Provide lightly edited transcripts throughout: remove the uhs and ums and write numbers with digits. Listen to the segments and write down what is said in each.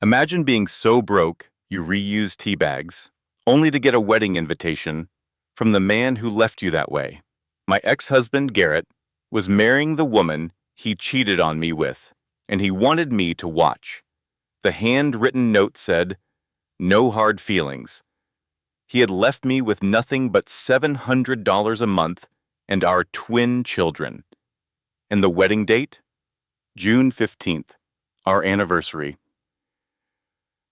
Imagine being so broke you reuse tea bags, only to get a wedding invitation from the man who left you that way. My ex-husband, Garrett, was marrying the woman he cheated on me with, and he wanted me to watch. The handwritten note said, "No hard feelings." He had left me with nothing but $700 a month and our twin children. And the wedding date? June 15th, our anniversary.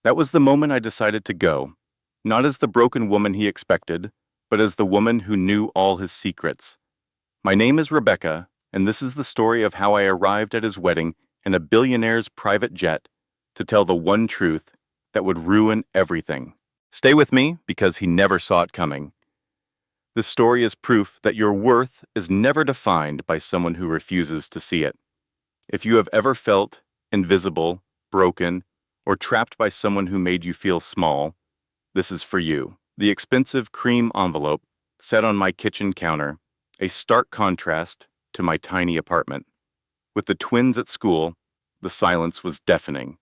That was the moment I decided to go, not as the broken woman he expected, but as the woman who knew all his secrets. My name is Rebecca, and this is the story of how I arrived at his wedding in a billionaire's private jet to tell the one truth that would ruin everything. Stay with me because he never saw it coming. This story is proof that your worth is never defined by someone who refuses to see it. If you have ever felt invisible, broken, or trapped by someone who made you feel small, this is for you. The expensive cream envelope sat on my kitchen counter, a stark contrast to my tiny apartment. With the twins at school, the silence was deafening.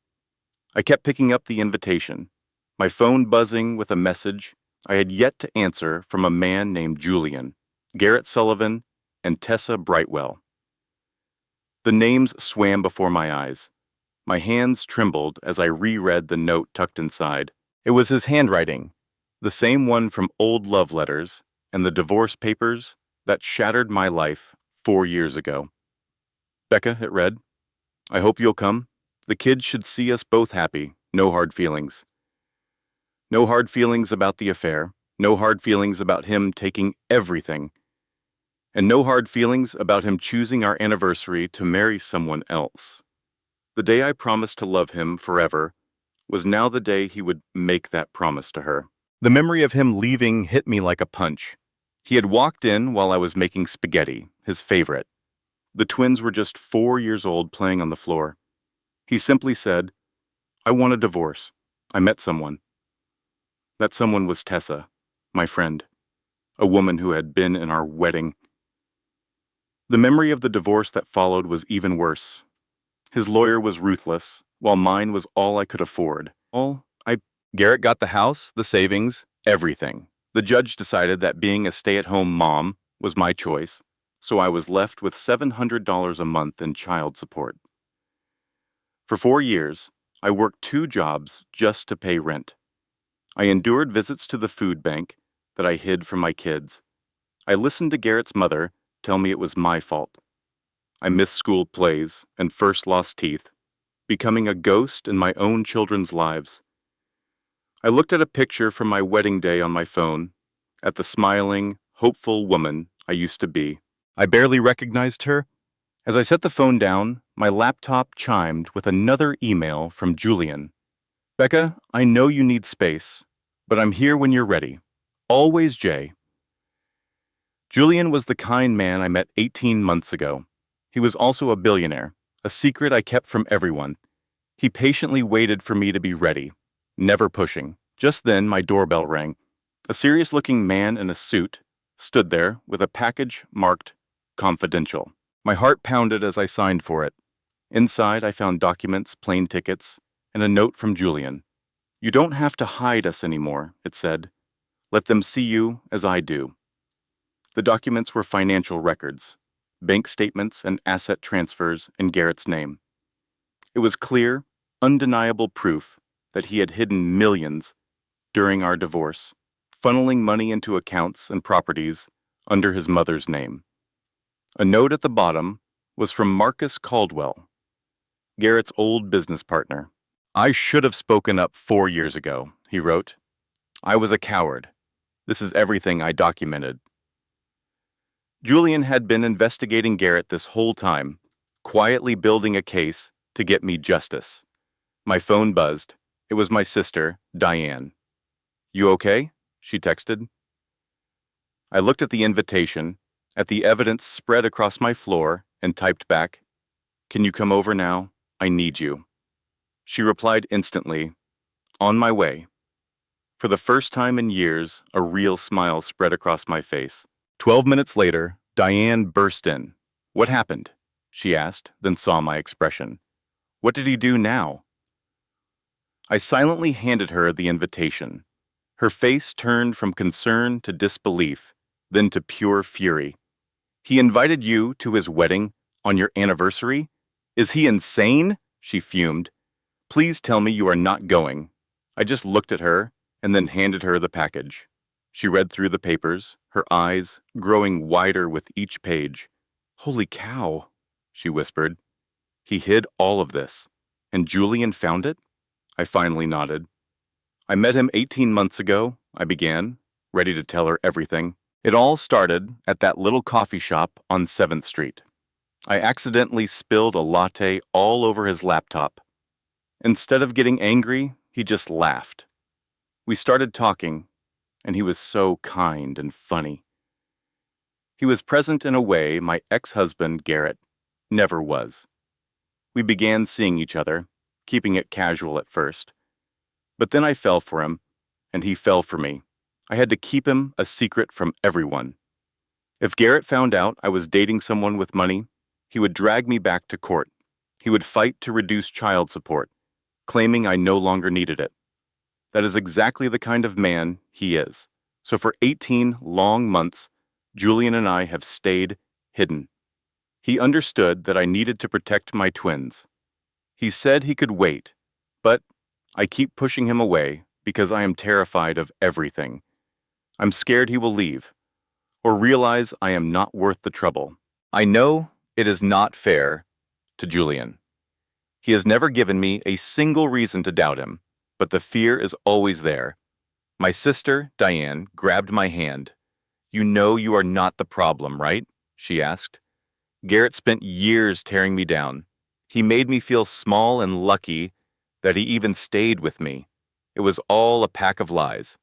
I kept picking up the invitation, my phone buzzing with a message I had yet to answer from a man named Julian, Garrett Sullivan, and Tessa Brightwell. The names swam before my eyes. My hands trembled as I reread the note tucked inside. It was his handwriting, the same one from old love letters and the divorce papers that shattered my life 4 years ago. "Becca," it read, "I hope you'll come. The kids should see us both happy. No hard feelings. No hard feelings about the affair. No hard feelings about him taking everything. And no hard feelings about him choosing our anniversary to marry someone else." The day I promised to love him forever was now the day he would make that promise to her. The memory of him leaving hit me like a punch. He had walked in while I was making spaghetti, his favorite. The twins were just 4 years old playing on the floor. He simply said, "I want a divorce. I met someone." That someone was Tessa, my friend, a woman who had been in our wedding. The memory of the divorce that followed was even worse. His lawyer was ruthless, while mine was all I could afford. Garrett got the house, the savings, everything. The judge decided that being a stay-at-home mom was my choice, so I was left with $700 a month in child support. For 4 years, I worked 2 jobs just to pay rent. I endured visits to the food bank that I hid from my kids. I listened to Garrett's mother tell me it was my fault. I missed school plays and first lost teeth, becoming a ghost in my own children's lives. I looked at a picture from my wedding day on my phone, at the smiling, hopeful woman I used to be. I barely recognized her. As I set the phone down, my laptop chimed with another email from Julian. "Becca, I know you need space, but I'm here when you're ready. Always Jay." Julian was the kind man I met 18 months ago. He was also a billionaire, a secret I kept from everyone. He patiently waited for me to be ready, never pushing. Just then, my doorbell rang. A serious-looking man in a suit stood there with a package marked confidential. My heart pounded as I signed for it. Inside, I found documents, plane tickets, and a note from Julian. "You don't have to hide us anymore," it said. "Let them see you as I do." The documents were financial records, bank statements and asset transfers in Garrett's name. It was clear, undeniable proof that he had hidden millions during our divorce, funneling money into accounts and properties under his mother's name. A note at the bottom was from Marcus Caldwell, Garrett's old business partner. "I should have spoken up 4 years ago," he wrote. "I was a coward. This is everything I documented." Julian had been investigating Garrett this whole time, quietly building a case to get me justice. My phone buzzed. It was my sister, Diane. "You okay?" she texted. I looked at the invitation, at the evidence spread across my floor, and typed back, "Can you come over now? I need you." She replied instantly, "On my way." For the first time in years, a real smile spread across my face. 12 minutes later, Diane burst in. "What happened?" she asked, then saw my expression. "What did he do now?" I silently handed her the invitation. Her face turned from concern to disbelief, then to pure fury. He invited you to his wedding on your anniversary? Is he insane? She fumed. Please tell me you are not going. I just looked at her and then handed her the package. She read through the papers, her eyes growing wider with each page. Holy cow, she whispered. He hid all of this, and Julian found it? I finally nodded. I met him 18 months ago, I began, ready to tell her everything. It all started at that little coffee shop on 7th Street. I accidentally spilled a latte all over his laptop. Instead of getting angry, he just laughed. We started talking, and he was so kind and funny. He was present in a way my ex-husband, Garrett, never was. We began seeing each other, keeping it casual at first. But then I fell for him, and he fell for me. I had to keep him a secret from everyone. If Garrett found out I was dating someone with money, he would drag me back to court. He would fight to reduce child support, claiming I no longer needed it. That is exactly the kind of man he is. So for 18 long months, Julian and I have stayed hidden. He understood that I needed to protect my twins. He said he could wait, but I keep pushing him away because I am terrified of everything. I'm scared he will leave, or realize I am not worth the trouble. I know it is not fair to Julian. He has never given me a single reason to doubt him, but the fear is always there. My sister, Diane, grabbed my hand. You know you are not the problem, right? She asked. Garrett spent years tearing me down. He made me feel small and lucky that he even stayed with me. It was all a pack of lies.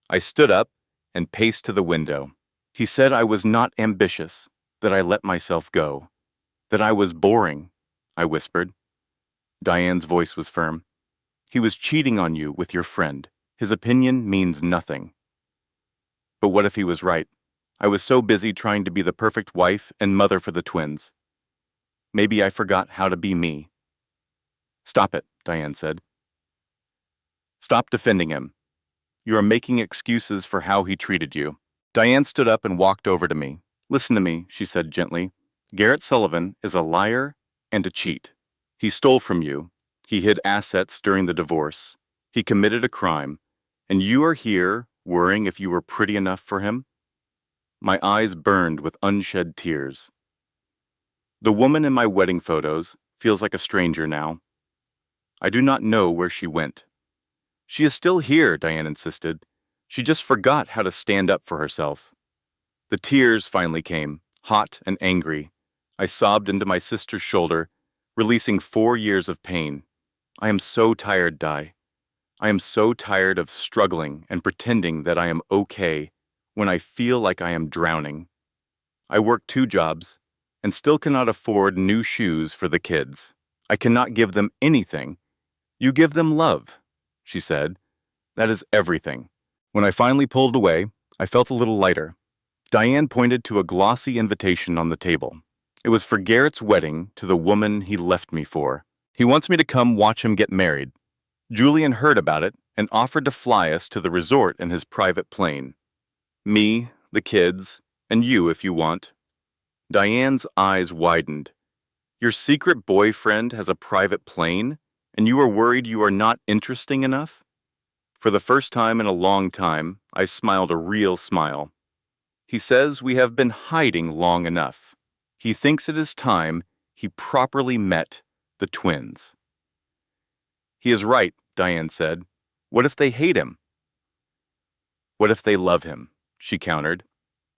I stood up and paced to the window. He said I was not ambitious, that I let myself go, that I was boring, I whispered. Diane's voice was firm. He was cheating on you with your friend. His opinion means nothing. But what if he was right? I was so busy trying to be the perfect wife and mother for the twins. Maybe I forgot how to be me. Stop it, Diane said. Stop defending him. You are making excuses for how he treated you. Diane stood up and walked over to me. Listen to me, she said gently. Garrett Sullivan is a liar and a cheat. He stole from you. He hid assets during the divorce. He committed a crime. And you are here worrying if you were pretty enough for him? My eyes burned with unshed tears. The woman in my wedding photos feels like a stranger now. I do not know where she went. She is still here, Diane insisted. She just forgot how to stand up for herself. The tears finally came, hot and angry. I sobbed into my sister's shoulder, releasing 4 years of pain. I am so tired, Di. I am so tired of struggling and pretending that I am okay when I feel like I am drowning. I work 2 jobs and still cannot afford new shoes for the kids. I cannot give them anything. You give them love, she said. That is everything. When I finally pulled away, I felt a little lighter. Diane pointed to a glossy invitation on the table. It was for Garrett's wedding to the woman he left me for. He wants me to come watch him get married. Julian heard about it and offered to fly us to the resort in his private plane. Me, the kids, and you if you want. Diane's eyes widened. Your secret boyfriend has a private plane, and you are worried you are not interesting enough? For the first time in a long time, I smiled a real smile. He says we have been hiding long enough. He thinks it is time he properly met the twins. He is right, Diane said. What if they hate him? What if they love him? She countered.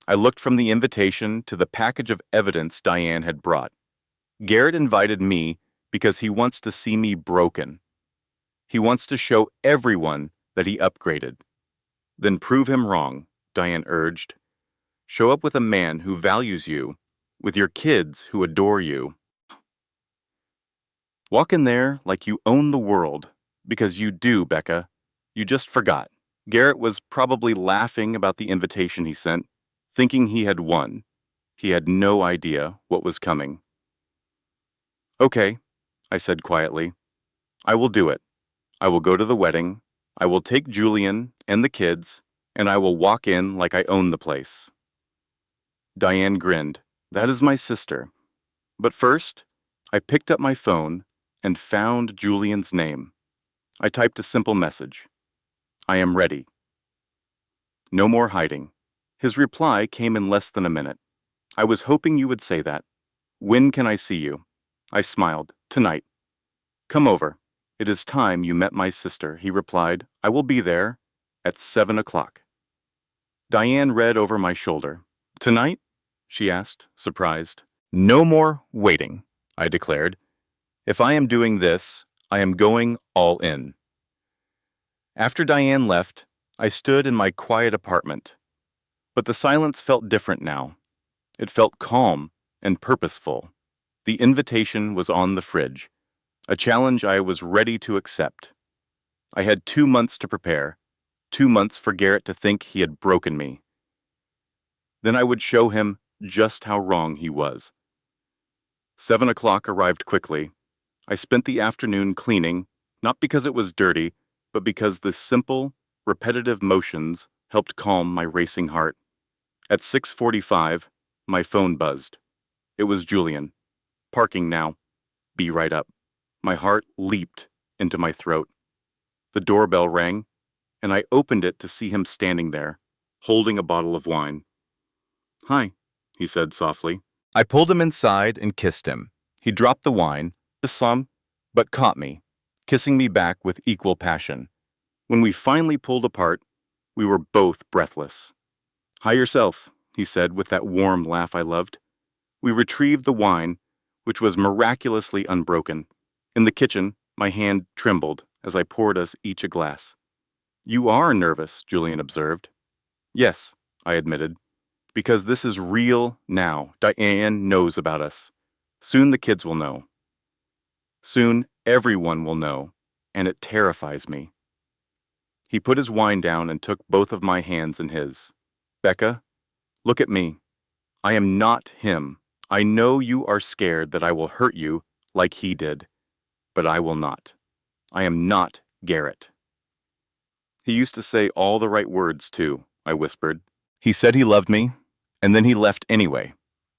I looked from the invitation to the package of evidence Diane had brought. Garrett invited me because he wants to see me broken. He wants to show everyone that he upgraded. Then prove him wrong, Diane urged. Show up with a man who values you, with your kids who adore you. Walk in there like you own the world, because you do, Becca. You just forgot. Garrett was probably laughing about the invitation he sent, thinking he had won. He had no idea what was coming. Okay, I said quietly. I will do it. I will go to the wedding, I will take Julian and the kids, and I will walk in like I own the place. Diane grinned. That is my sister. But first, I picked up my phone and found Julian's name. I typed a simple message. I am ready. No more hiding. His reply came in less than a minute. I was hoping you would say that. When can I see you? I smiled. Tonight. Come over. It is time you met my sister, he replied. I will be there at 7 o'clock. Diane read over my shoulder. Tonight? She asked, surprised. No more waiting, I declared. If I am doing this, I am going all in. After Diane left, I stood in my quiet apartment. But the silence felt different now. It felt calm and purposeful. The invitation was on the fridge, a challenge I was ready to accept. I had 2 months to prepare, 2 months for Garrett to think he had broken me. Then I would show him just how wrong he was. 7 o'clock arrived quickly. I spent the afternoon cleaning, not because it was dirty, but because the simple, repetitive motions helped calm my racing heart. At 6:45, my phone buzzed. It was Julian. Parking now. Be right up. My heart leaped into my throat. The doorbell rang, and I opened it to see him standing there, holding a bottle of wine. Hi, he said softly. I pulled him inside and kissed him. He dropped the wine, some, but caught me, kissing me back with equal passion. When we finally pulled apart, we were both breathless. Hi yourself, he said with that warm laugh I loved. We retrieved the wine, which was miraculously unbroken. In the kitchen, my hand trembled as I poured us each a glass. You are nervous, Julian observed. Yes, I admitted, because this is real now. Diane knows about us. Soon the kids will know. Soon everyone will know, and it terrifies me. He put his wine down and took both of my hands in his. Becca, look at me. I am not him. I know you are scared that I will hurt you like he did, but I will not. I am not Garrett. He used to say all the right words, too, I whispered. He said he loved me, and then he left anyway.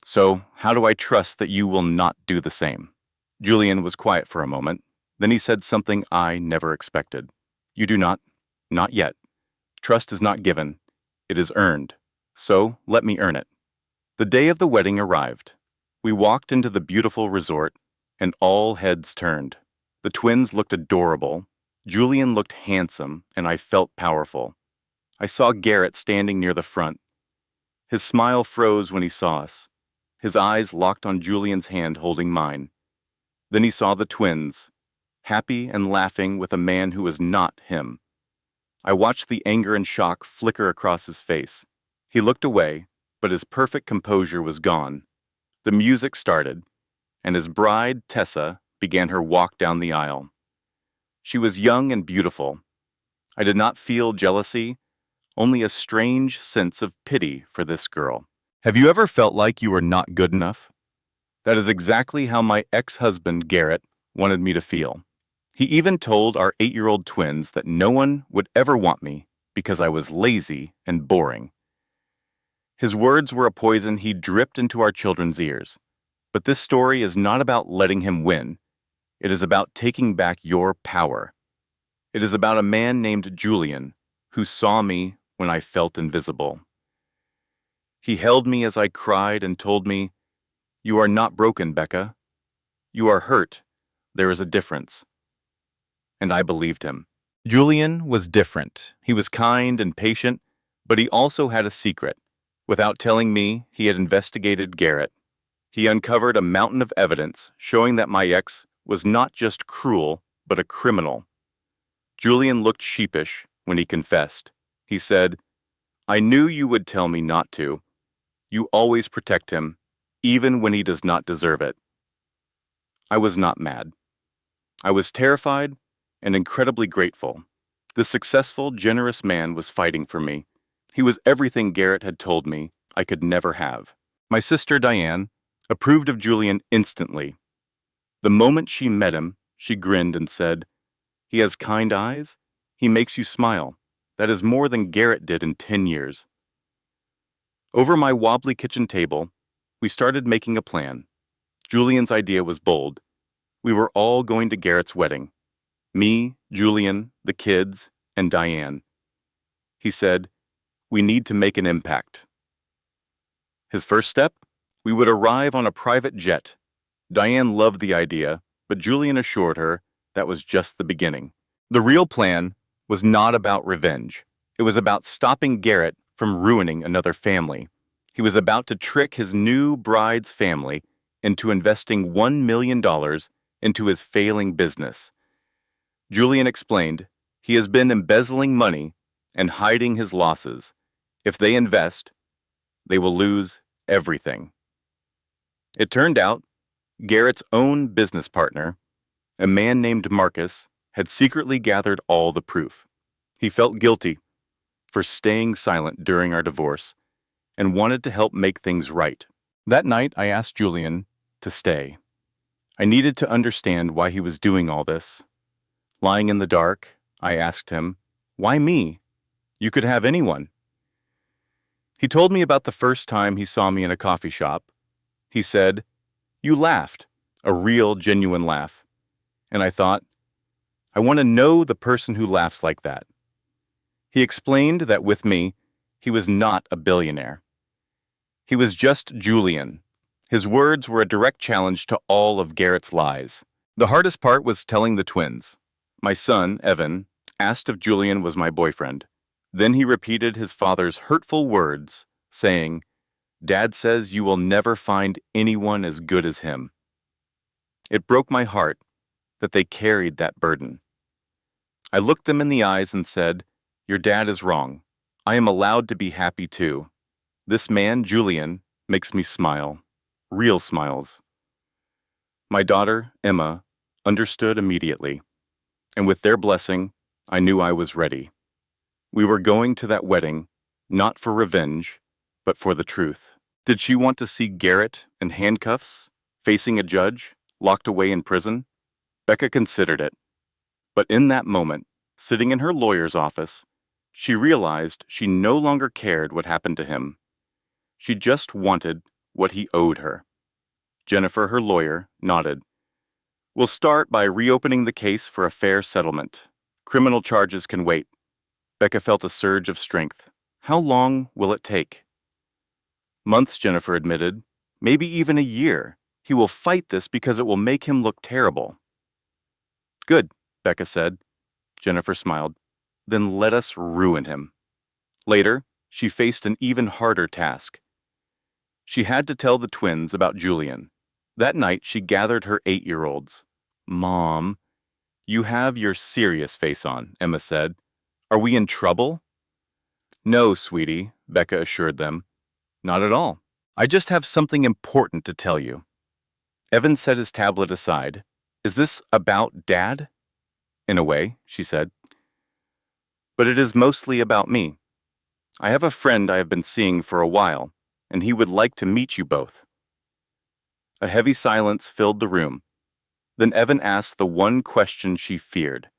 So how do I trust that you will not do the same? Julian was quiet for a moment. Then he said something I never expected. You do not yet. Trust is not given. It is earned. So let me earn it. The day of the wedding arrived. We walked into the beautiful resort, and all heads turned. The twins looked adorable. Julian looked handsome, and I felt powerful. I saw Garrett standing near the front. His smile froze when he saw us. His eyes locked on Julian's hand holding mine. Then he saw the twins, happy and laughing with a man who was not him. I watched the anger and shock flicker across his face. He looked away, but his perfect composure was gone. The music started, and his bride, Tessa, began her walk down the aisle. She was young and beautiful. I did not feel jealousy, only a strange sense of pity for this girl. Have you ever felt like you were not good enough? That is exactly how my ex-husband, Garrett, wanted me to feel. He even told our 8-year-old twins that no one would ever want me because I was lazy and boring. His words were a poison he dripped into our children's ears. But this story is not about letting him win. It is about taking back your power. It is about a man named Julian who saw me when I felt invisible. He held me as I cried and told me, "You are not broken, Becca. You are hurt. There is a difference." And I believed him. Julian was different. He was kind and patient, but he also had a secret. Without telling me, he had investigated Garrett. He uncovered a mountain of evidence showing that my ex was not just cruel, but a criminal. Julian looked sheepish when he confessed. He said, "I knew you would tell me not to. You always protect him, even when he does not deserve it." I was not mad. I was terrified and incredibly grateful. The successful, generous man was fighting for me. He was everything Garrett had told me I could never have. My sister, Diane, approved of Julian instantly. The moment she met him, she grinned and said, He has kind eyes. He makes you smile. That is more than Garrett did in 10 years. Over my wobbly kitchen table, we started making a plan. Julian's idea was bold. We were all going to Garrett's wedding. Me, Julian, the kids, and Diane. He said, "We need to make an impact." His first step? We would arrive on a private jet. Diane loved the idea, but Julian assured her that was just the beginning. The real plan was not about revenge. It was about stopping Garrett from ruining another family. He was about to trick his new bride's family into investing $1 million into his failing business. Julian explained, he has been embezzling money and hiding his losses. If they invest, they will lose everything. It turned out Garrett's own business partner, a man named Marcus, had secretly gathered all the proof. He felt guilty for staying silent during our divorce and wanted to help make things right. That night, I asked Julian to stay. I needed to understand why he was doing all this. Lying in the dark, I asked him, "Why me? You could have anyone." He told me about the first time he saw me in a coffee shop. He said, "You laughed," a real, genuine laugh. And I thought, I want to know the person who laughs like that. He explained that with me, he was not a billionaire. He was just Julian. His words were a direct challenge to all of Garrett's lies. The hardest part was telling the twins. My son, Evan, asked if Julian was my boyfriend. Then he repeated his father's hurtful words, saying, "Dad says you will never find anyone as good as him." It broke my heart that they carried that burden. I looked them in the eyes and said, "Your dad is wrong. I am allowed to be happy too. This man, Julian, makes me smile. Real smiles." My daughter, Emma, understood immediately, and with their blessing, I knew I was ready. We were going to that wedding, not for revenge, but for the truth. Did she want to see Garrett in handcuffs, facing a judge, locked away in prison? Becca considered it. But in that moment, sitting in her lawyer's office, she realized she no longer cared what happened to him. She just wanted what he owed her. Jennifer, her lawyer, nodded. "We'll start by reopening the case for a fair settlement. Criminal charges can wait." Becca felt a surge of strength. "How long will it take?" "Months," Jennifer admitted. "Maybe even a year. He will fight this because it will make him look terrible." "Good," Becca said. Jennifer smiled. "Then let us ruin him." Later, she faced an even harder task. She had to tell the twins about Julian. That night, she gathered her 8-year-olds. "Mom, you have your serious face on," Emma said. "Are we in trouble?" "No, sweetie," Becca assured them. "Not at all. I just have something important to tell you." Evan set his tablet aside. "Is this about Dad?" "In a way," she said. "But it is mostly about me. I have a friend I have been seeing for a while, and he would like to meet you both." A heavy silence filled the room. Then Evan asked the one question she feared.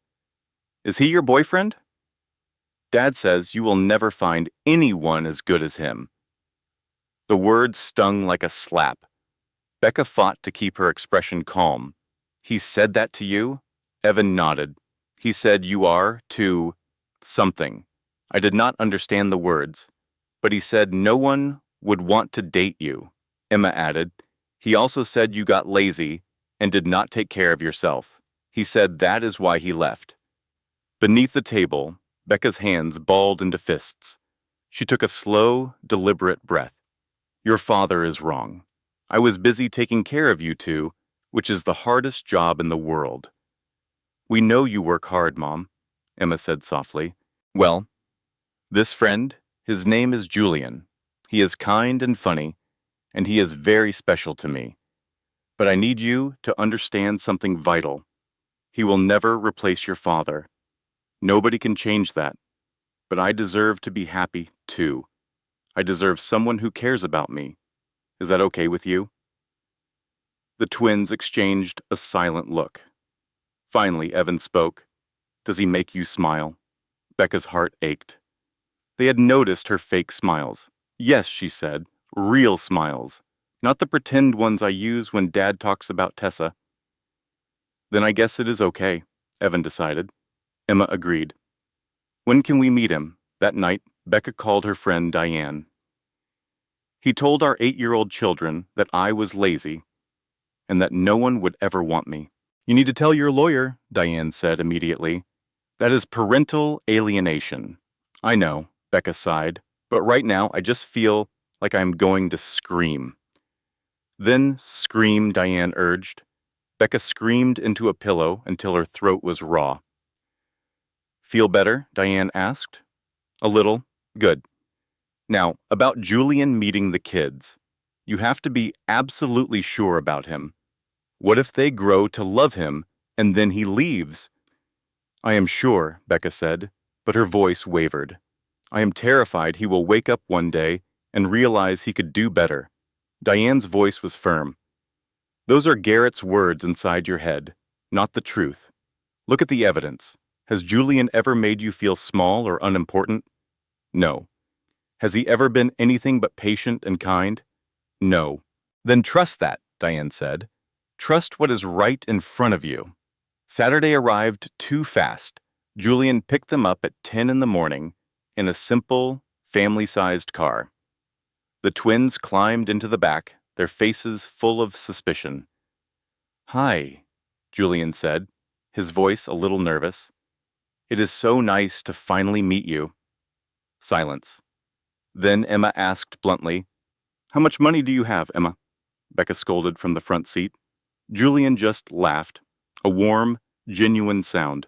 "Is he your boyfriend?" "Dad says you will never find anyone as good as him." The words stung like a slap. Becca fought to keep her expression calm. "He said that to you?" Evan nodded. "He said you are to something." I did not understand the words, but he said no one would want to date you. Emma added, "He also said you got lazy and did not take care of yourself. He said that is why he left." Beneath the table, Becca's hands balled into fists. She took a slow, deliberate breath. "Your father is wrong. I was busy taking care of you two, which is the hardest job in the world." "We know you work hard, Mom," Emma said softly. "Well, this friend, his name is Julian. He is kind and funny, and he is very special to me. But I need you to understand something vital. He will never replace your father. Nobody can change that. But I deserve to be happy, too. I deserve someone who cares about me. Is that okay with you?" The twins exchanged a silent look. Finally, Evan spoke. Does he make you smile? Becca's heart ached. They had noticed her fake smiles. Yes, she said, real smiles. Not the pretend ones I use when Dad talks about Tessa. Then I guess it is okay, Evan decided. Emma agreed. When can we meet him? That night, Becca called her friend Diane. He told our 8-year-old children that I was lazy and that no one would ever want me. You need to tell your lawyer, Diane said immediately. That is parental alienation. I know, Becca sighed, but right now I just feel like I'm going to scream. Then scream, Diane urged. Becca screamed into a pillow until her throat was raw. Feel better? Diane asked. A little. Good. Now, about Julian meeting the kids. You have to be absolutely sure about him. What if they grow to love him and then he leaves? I am sure, Becca said, but her voice wavered. I am terrified he will wake up one day and realize he could do better. Diane's voice was firm. Those are Garrett's words inside your head, not the truth. Look at the evidence. Has Julian ever made you feel small or unimportant? No. Has he ever been anything but patient and kind? No. Then trust that, Diane said. Trust what is right in front of you. Saturday arrived too fast. Julian picked them up at 10 in the morning in a simple, family-sized car. The twins climbed into the back, their faces full of suspicion. Hi, Julian said, his voice a little nervous. It is so nice to finally meet you. Silence. Then Emma asked bluntly, How much money do you have, Emma? Becca scolded from the front seat. Julian just laughed, a warm, genuine sound.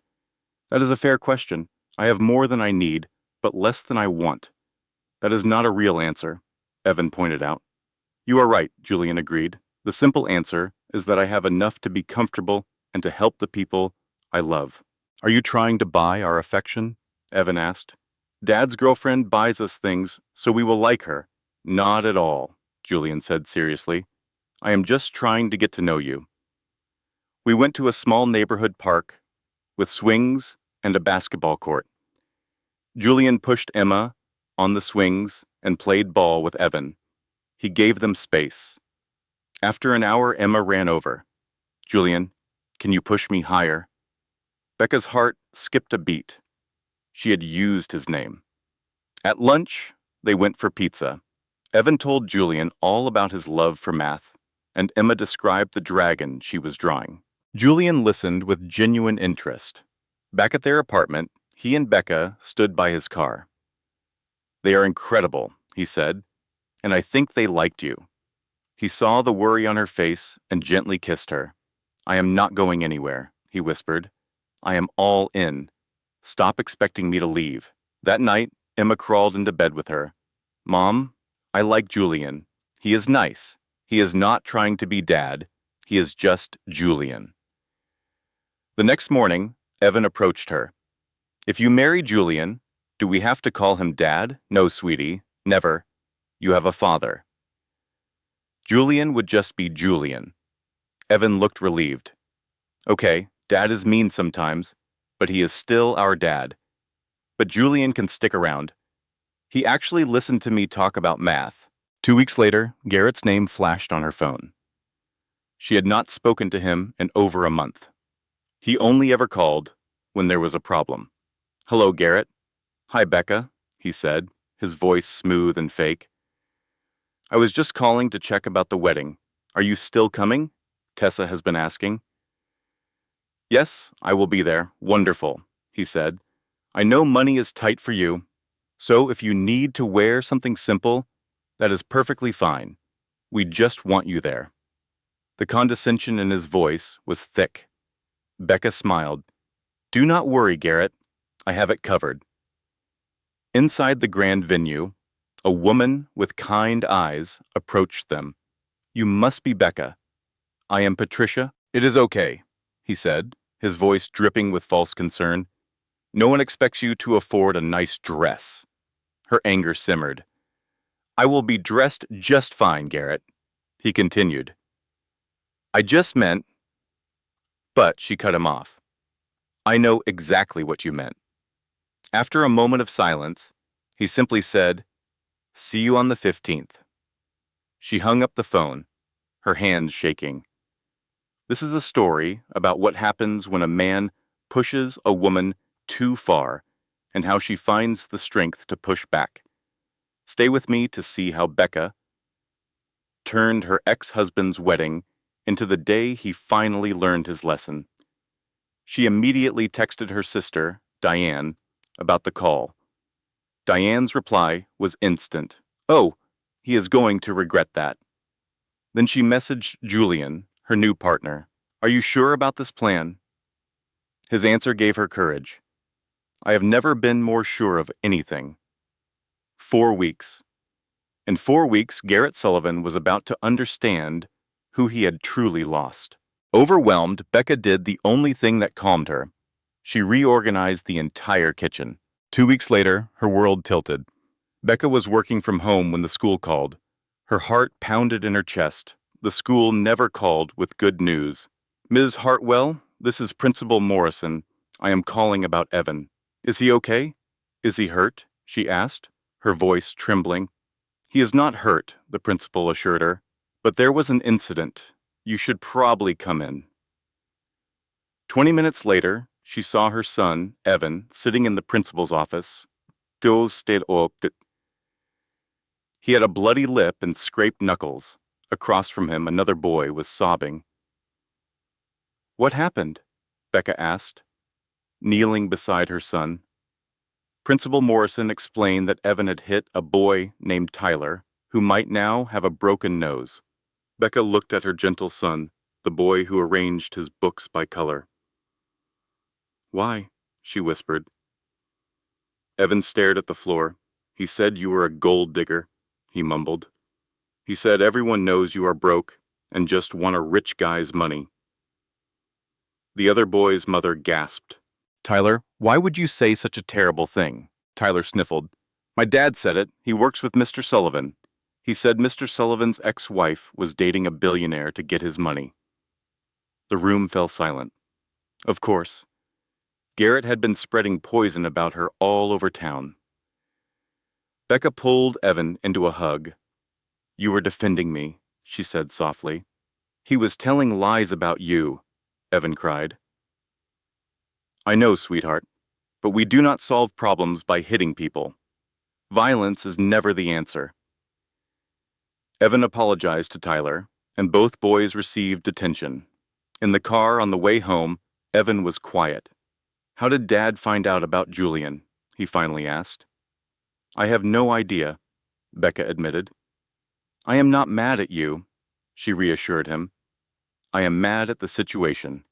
That is a fair question. I have more than I need, but less than I want. That is not a real answer, Evan pointed out. You are right, Julian agreed. The simple answer is that I have enough to be comfortable and to help the people I love. Are you trying to buy our affection? Evan asked. Dad's girlfriend buys us things so we will like her. Not at all, Julian said seriously. I am just trying to get to know you. We went to a small neighborhood park with swings and a basketball court. Julian pushed Emma on the swings and played ball with Evan. He gave them space. After an hour, Emma ran over. Julian, can you push me higher? Becca's heart skipped a beat. She had used his name. At lunch, they went for pizza. Evan told Julian all about his love for math, and Emma described the dragon she was drawing. Julian listened with genuine interest. Back at their apartment, he and Becca stood by his car. They are incredible, he said, and I think they liked you. He saw the worry on her face and gently kissed her. I am not going anywhere, he whispered. I am all in. Stop expecting me to leave. That night, Emma crawled into bed with her. Mom, I like Julian. He is nice. He is not trying to be Dad. He is just Julian. The next morning, Evan approached her. If you marry Julian, do we have to call him Dad? No, sweetie, never. You have a father. Julian would just be Julian. Evan looked relieved. Okay, Dad is mean sometimes, but he is still our dad. But Julian can stick around. He actually listened to me talk about math. 2 weeks later, Garrett's name flashed on her phone. She had not spoken to him in over a month. He only ever called when there was a problem. Hello, Garrett. Hi, Becca, he said, his voice smooth and fake. I was just calling to check about the wedding. Are you still coming? Tessa has been asking. Yes, I will be there. Wonderful, he said. I know money is tight for you, so if you need to wear something simple, that is perfectly fine. We just want you there. The condescension in his voice was thick. Becca smiled. Do not worry, Garrett. I have it covered. Inside the grand venue, a woman with kind eyes approached them. You must be Becca. I am Patricia. It is okay, he said, his voice dripping with false concern. No one expects you to afford a nice dress. Her anger simmered. I will be dressed just fine, Garrett, he continued. I just meant... But she cut him off. I know exactly what you meant. After a moment of silence, he simply said, "See you on the 15th." She hung up the phone, her hands shaking. This is a story about what happens when a man pushes a woman too far and how she finds the strength to push back. Stay with me to see how Becca turned her ex-husband's wedding into the day he finally learned his lesson. She immediately texted her sister, Diane, about the call. Diane's reply was instant. "Oh, he is going to regret that." Then she messaged Julian, her new partner. "Are you sure about this plan?" His answer gave her courage. "I have never been more sure of anything." 4 weeks. In 4 weeks, Garrett Sullivan was about to understand who he had truly lost. Overwhelmed, Becca did the only thing that calmed her. She reorganized the entire kitchen. 2 weeks later, her world tilted. Becca was working from home when the school called. Her heart pounded in her chest. The school never called with good news. "Ms. Hartwell, this is Principal Morrison. I am calling about Evan. Is he okay? Is he hurt?" she asked, her voice trembling. "He is not hurt," the principal assured her. "But there was an incident. You should probably come in." 20 minutes later, she saw her son, Evan, sitting in the principal's office. He had a bloody lip and scraped knuckles. Across from him, another boy was sobbing. "What happened?" Becca asked, kneeling beside her son. Principal Morrison explained that Evan had hit a boy named Tyler, who might now have a broken nose. Becca looked at her gentle son, the boy who arranged his books by color. "Why?" she whispered. Evan stared at the floor. "He said you were a gold digger," he mumbled. "He said everyone knows you are broke and just want a rich guy's money." The other boy's mother gasped. "Tyler, why would you say such a terrible thing?" Tyler sniffled. "My dad said it. He works with Mr. Sullivan. He said Mr. Sullivan's ex-wife was dating a billionaire to get his money." The room fell silent. Of course. Garrett had been spreading poison about her all over town. Becca pulled Evan into a hug. "You were defending me," she said softly. "He was telling lies about you," Evan cried. "I know, sweetheart, but we do not solve problems by hitting people. Violence is never the answer." Evan apologized to Tyler, and both boys received detention. In the car on the way home, Evan was quiet. "How did Dad find out about Julian?" he finally asked. "I have no idea," Becca admitted. "I am not mad at you," she reassured him. "I am mad at the situation."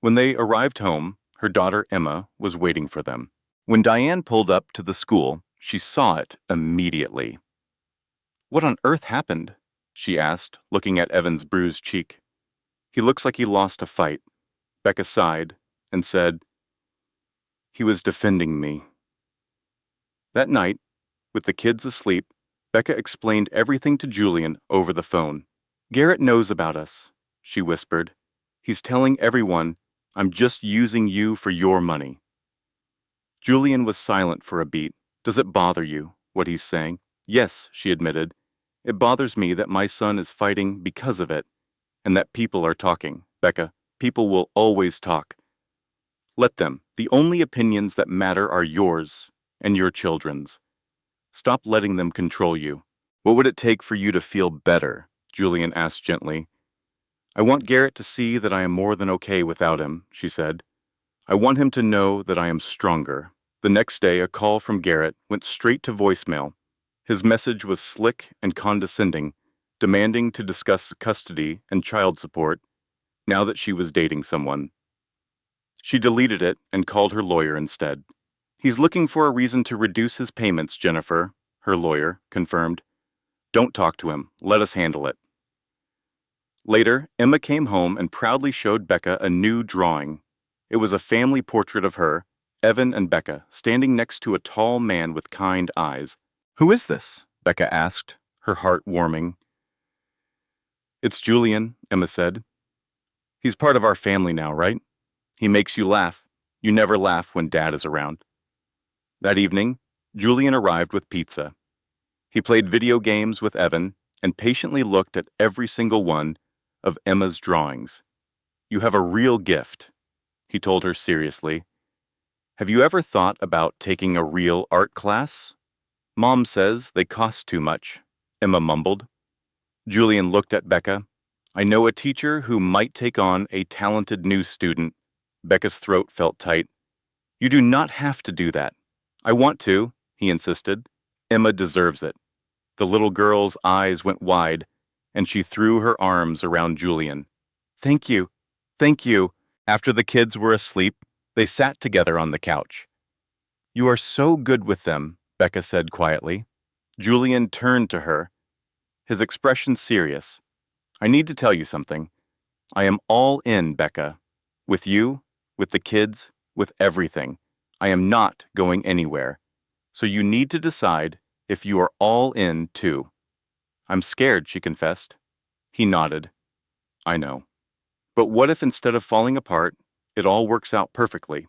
When they arrived home, her daughter Emma was waiting for them. When Diane pulled up to the school, she saw it immediately. "What on earth happened?" she asked, looking at Evan's bruised cheek. "He looks like he lost a fight." Becca sighed and said, "He was defending me." That night, with the kids asleep, Becca explained everything to Julian over the phone. "Garrett knows about us," she whispered. "He's telling everyone I'm just using you for your money." Julian was silent for a beat. "Does it bother you, what he's saying?" "Yes," she admitted. "It bothers me that my son is fighting because of it, and that people are talking." "Becca, people will always talk. Let them. The only opinions that matter are yours and your children's. Stop letting them control you." "What would it take for you to feel better?" Julian asked gently. "I want Garrett to see that I am more than okay without him," she said. "I want him to know that I am stronger." The next day, a call from Garrett went straight to voicemail. His message was slick and condescending, demanding to discuss custody and child support now that she was dating someone. She deleted it and called her lawyer instead. "He's looking for a reason to reduce his payments, Jennifer," her lawyer confirmed. "Don't talk to him. Let us handle it." Later, Emma came home and proudly showed Becca a new drawing. It was a family portrait of her, Evan and Becca, standing next to a tall man with kind eyes. "Who is this?" Becca asked, her heart warming. "It's Julian," Emma said. "He's part of our family now, right? He makes you laugh. You never laugh when Dad is around. That evening, Julian arrived with pizza. He played video games with Evan and patiently looked at every single one of Emma's drawings. You have a real gift, he told her seriously. Have you ever thought about taking a real art class? Mom says they cost too much, Emma mumbled. Julian looked at Becca. I know a teacher who might take on a talented new student. Becca's throat felt tight. You do not have to do that. I want to, he insisted. Emma deserves it. The little girl's eyes went wide, and she threw her arms around Julian. Thank you. Thank you. After the kids were asleep, they sat together on the couch. You are so good with them, Becca said quietly. Julian turned to her, his expression serious. I need to tell you something. I am all in, Becca. With you, with the kids, with everything. I am not going anywhere. So you need to decide if you are all in, too. I'm scared, she confessed. He nodded. I know. But what if instead of falling apart, it all works out perfectly?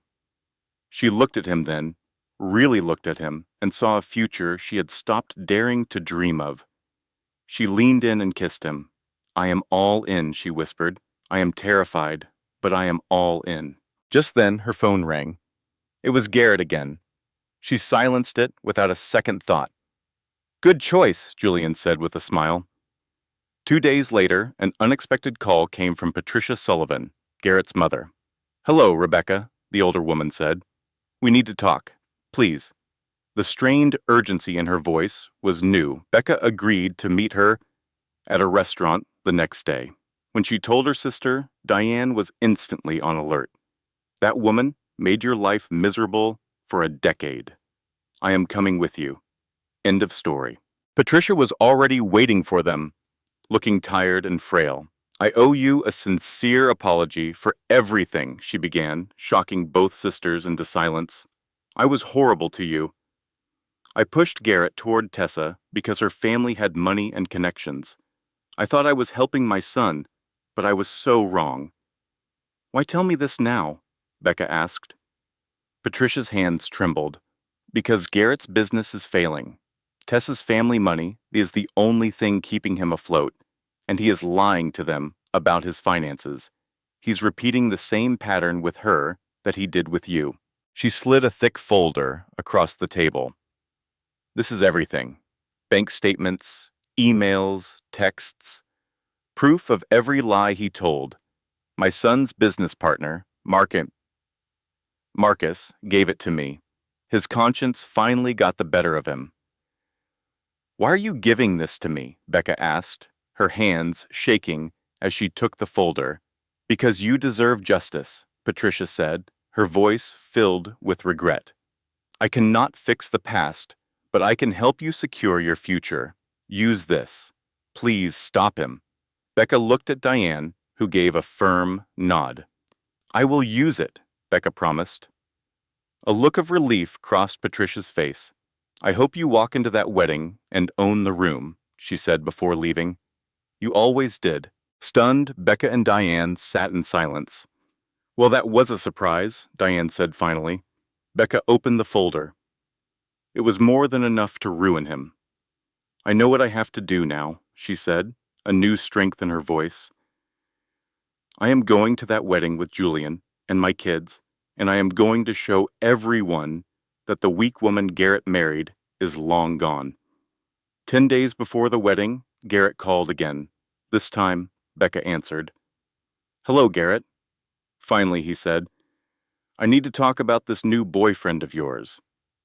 She looked at him then, really looked at him, and saw a future she had stopped daring to dream of. She leaned in and kissed him. I am all in, she whispered. I am terrified, but I am all in. Just then, her phone rang. It was Garrett again. She silenced it without a second thought. Good choice, Julian said with a smile. 2 days later, an unexpected call came from Patricia Sullivan, Garrett's mother. Hello, Rebecca, the older woman said. We need to talk. Please. The strained urgency in her voice was new. Becca agreed to meet her at a restaurant the next day. When she told her sister, Diane was instantly on alert. That woman made your life miserable for a decade. I am coming with you. End of story. Patricia was already waiting for them, looking tired and frail. I owe you a sincere apology for everything, she began, shocking both sisters into silence. I was horrible to you. I pushed Garrett toward Tessa because her family had money and connections. I thought I was helping my son, but I was so wrong. Why tell me this now? Becca asked. Patricia's hands trembled. Because Garrett's business is failing. Tessa's family money is the only thing keeping him afloat, and he is lying to them about his finances. He's repeating the same pattern with her that he did with you. She slid a thick folder across the table. This is everything. Bank statements, emails, texts, proof of every lie he told. My son's business partner, Marcus, gave it to me. His conscience finally got the better of him. Why are you giving this to me? Becca asked, her hands shaking as she took the folder. Because you deserve justice, Patricia said, her voice filled with regret. I cannot fix the past, but I can help you secure your future. Use this. Please stop him. Becca looked at Diane, who gave a firm nod. I will use it, Becca promised. A look of relief crossed Patricia's face. I hope you walk into that wedding and own the room, she said before leaving. You always did. Stunned, Becca and Diane sat in silence. Well, that was a surprise, Diane said finally. Becca opened the folder. It was more than enough to ruin him. I know what I have to do now, she said, a new strength in her voice. I am going to that wedding with Julian and my kids, and I am going to show everyone that the weak woman Garrett married is long gone. 10 days before the wedding, Garrett called again. This time, Becca answered. Hello, Garrett. Finally, he said, I need to talk about this new boyfriend of yours.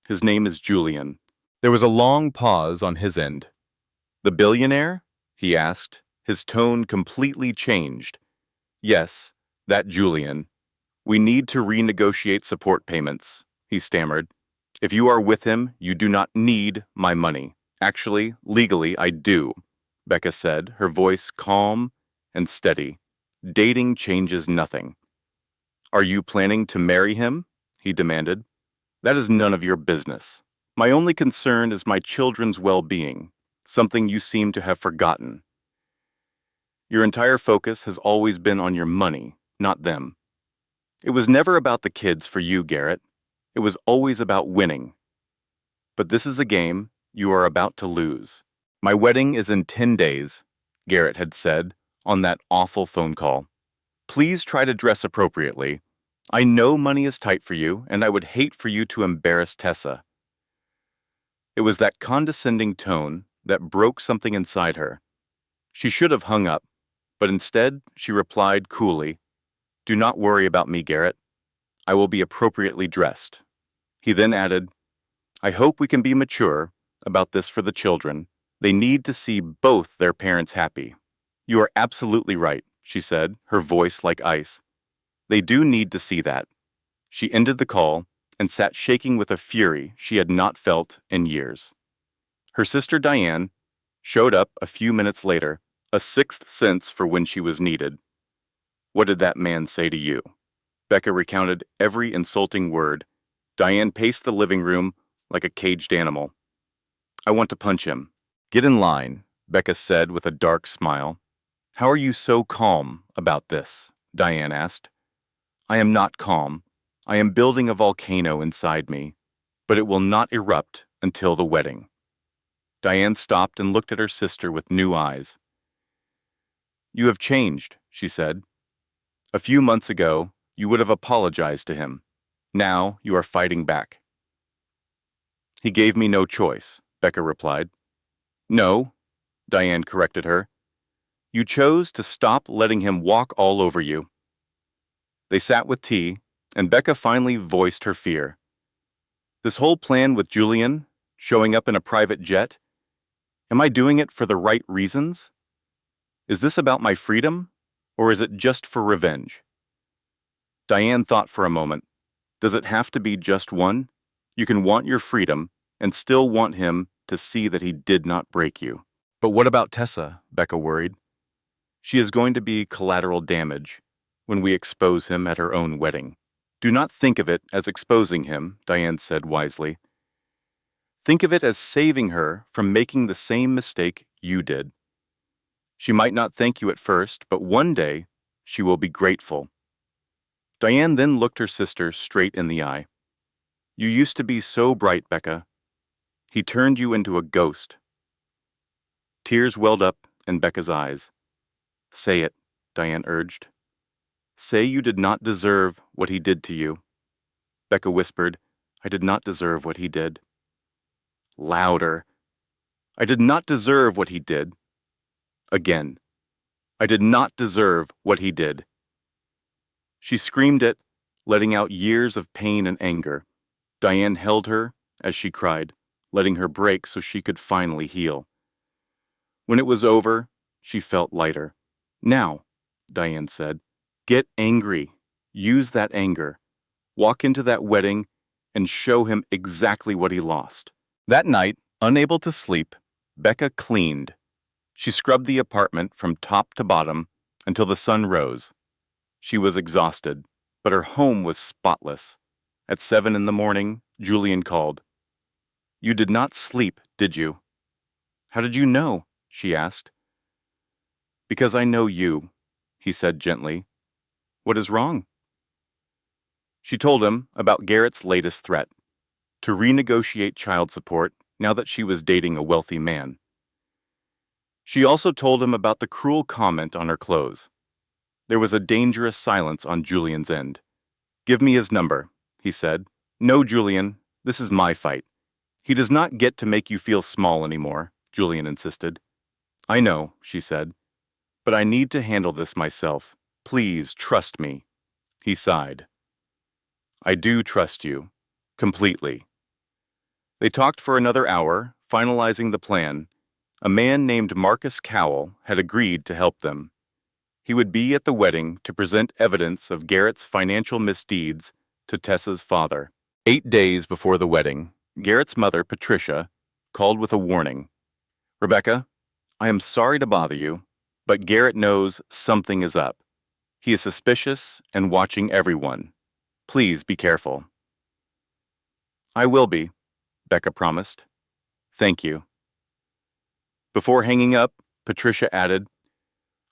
His name is Julian. There was a long pause on his end. The billionaire? He asked. His tone completely changed. Yes, that Julian. We need to renegotiate support payments, he stammered. If you are with him, you do not need my money. Actually, legally, I do, Becca said, her voice calm and steady. Dating changes nothing. Are you planning to marry him? He demanded. That is none of your business. My only concern is my children's well-being, something you seem to have forgotten. Your entire focus has always been on your money, not them. It was never about the kids for you, Garrett. It was always about winning. But this is a game you are about to lose. My wedding is in 10 days, Garrett had said on that awful phone call. Please try to dress appropriately. I know money is tight for you, and I would hate for you to embarrass Tessa. It was that condescending tone that broke something inside her. She should have hung up, but instead she replied coolly, "Do not worry about me, Garrett. I will be appropriately dressed." He then added, "I hope we can be mature about this for the children. They need to see both their parents happy." "You are absolutely right," she said, her voice like ice. "They do need to see that." She ended the call and sat shaking with a fury she had not felt in years. Her sister Diane showed up a few minutes later, a sixth sense for when she was needed. "What did that man say to you?" Becca recounted every insulting word. Diane paced the living room like a caged animal. "I want to punch him." "Get in line," Becca said with a dark smile. "How are you so calm about this?" Diane asked. "I am not calm. I am building a volcano inside me, but it will not erupt until the wedding." Diane stopped and looked at her sister with new eyes. "You have changed," she said. "A few months ago, you would have apologized to him. Now you are fighting back." "He gave me no choice," Becca replied. "No," Diane corrected her. "You chose to stop letting him walk all over you." They sat with tea, and Becca finally voiced her fear. "This whole plan with Julian, showing up in a private jet, am I doing it for the right reasons? Is this about my freedom, or is it just for revenge?" Diane thought for a moment. Does it have to be just one? You can want your freedom and still want him to see that he did not break you. "But what about Tessa?" Becca worried. "She is going to be collateral damage when we expose him at her own wedding." "Do not think of it as exposing him," Diane said wisely. "Think of it as saving her from making the same mistake you did. She might not thank you at first, but one day she will be grateful." Diane then looked her sister straight in the eye. "You used to be so bright, Becca. He turned you into a ghost." Tears welled up in Becca's eyes. "Say it," Diane urged. "Say you did not deserve what he did to you." Becca whispered, "I did not deserve what he did." Louder. "I did not deserve what he did." Again. "I did not deserve what he did." She screamed it, letting out years of pain and anger. Diane held her as she cried, letting her break so she could finally heal. When it was over, she felt lighter. "Now," Diane said, "get angry. Use that anger. Walk into that wedding and show him exactly what he lost." That night, unable to sleep, Becca cleaned. She scrubbed the apartment from top to bottom until the sun rose. She was exhausted, but her home was spotless. At 7 in the morning, Julian called. "You did not sleep, did you?" "How did you know?" she asked. "Because I know you," he said gently. "What is wrong?" She told him about Garrett's latest threat, to renegotiate child support now that she was dating a wealthy man. She also told him about the cruel comment on her clothes. There was a dangerous silence on Julian's end. "Give me his number," he said. "No, Julian, this is my fight." "He does not get to make you feel small anymore," Julian insisted. "I know," she said, "but I need to handle this myself. Please trust me." He sighed. "I do trust you. Completely." They talked for another hour, finalizing the plan. A man named Marcus Cowell had agreed to help them. He would be at the wedding to present evidence of Garrett's financial misdeeds to Tessa's father. 8 days before the wedding, Garrett's mother, Patricia, called with a warning. "Rebecca, I am sorry to bother you, but Garrett knows something is up. He is suspicious and watching everyone. Please be careful." "I will be," Becca promised. "Thank you." Before hanging up, Patricia added,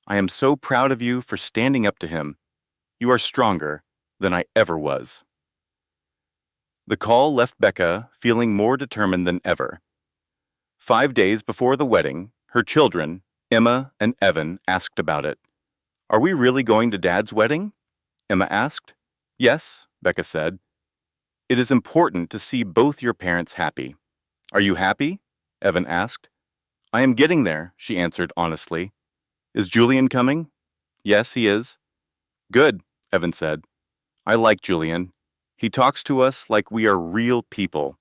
"I am so proud of you for standing up to him. You are stronger, than I ever was. The call left Becca feeling more determined than ever. 5 days before the wedding, her children, Emma and Evan, asked about it. "Are we really going to Dad's wedding?" Emma asked. "Yes," Becca said. "It is important to see both your parents happy." "Are you happy?" Evan asked. "I am getting there," she answered honestly. "Is Julian coming?" "Yes, he is." "Good," Evan said. "I like Julian. He talks to us like we are real people."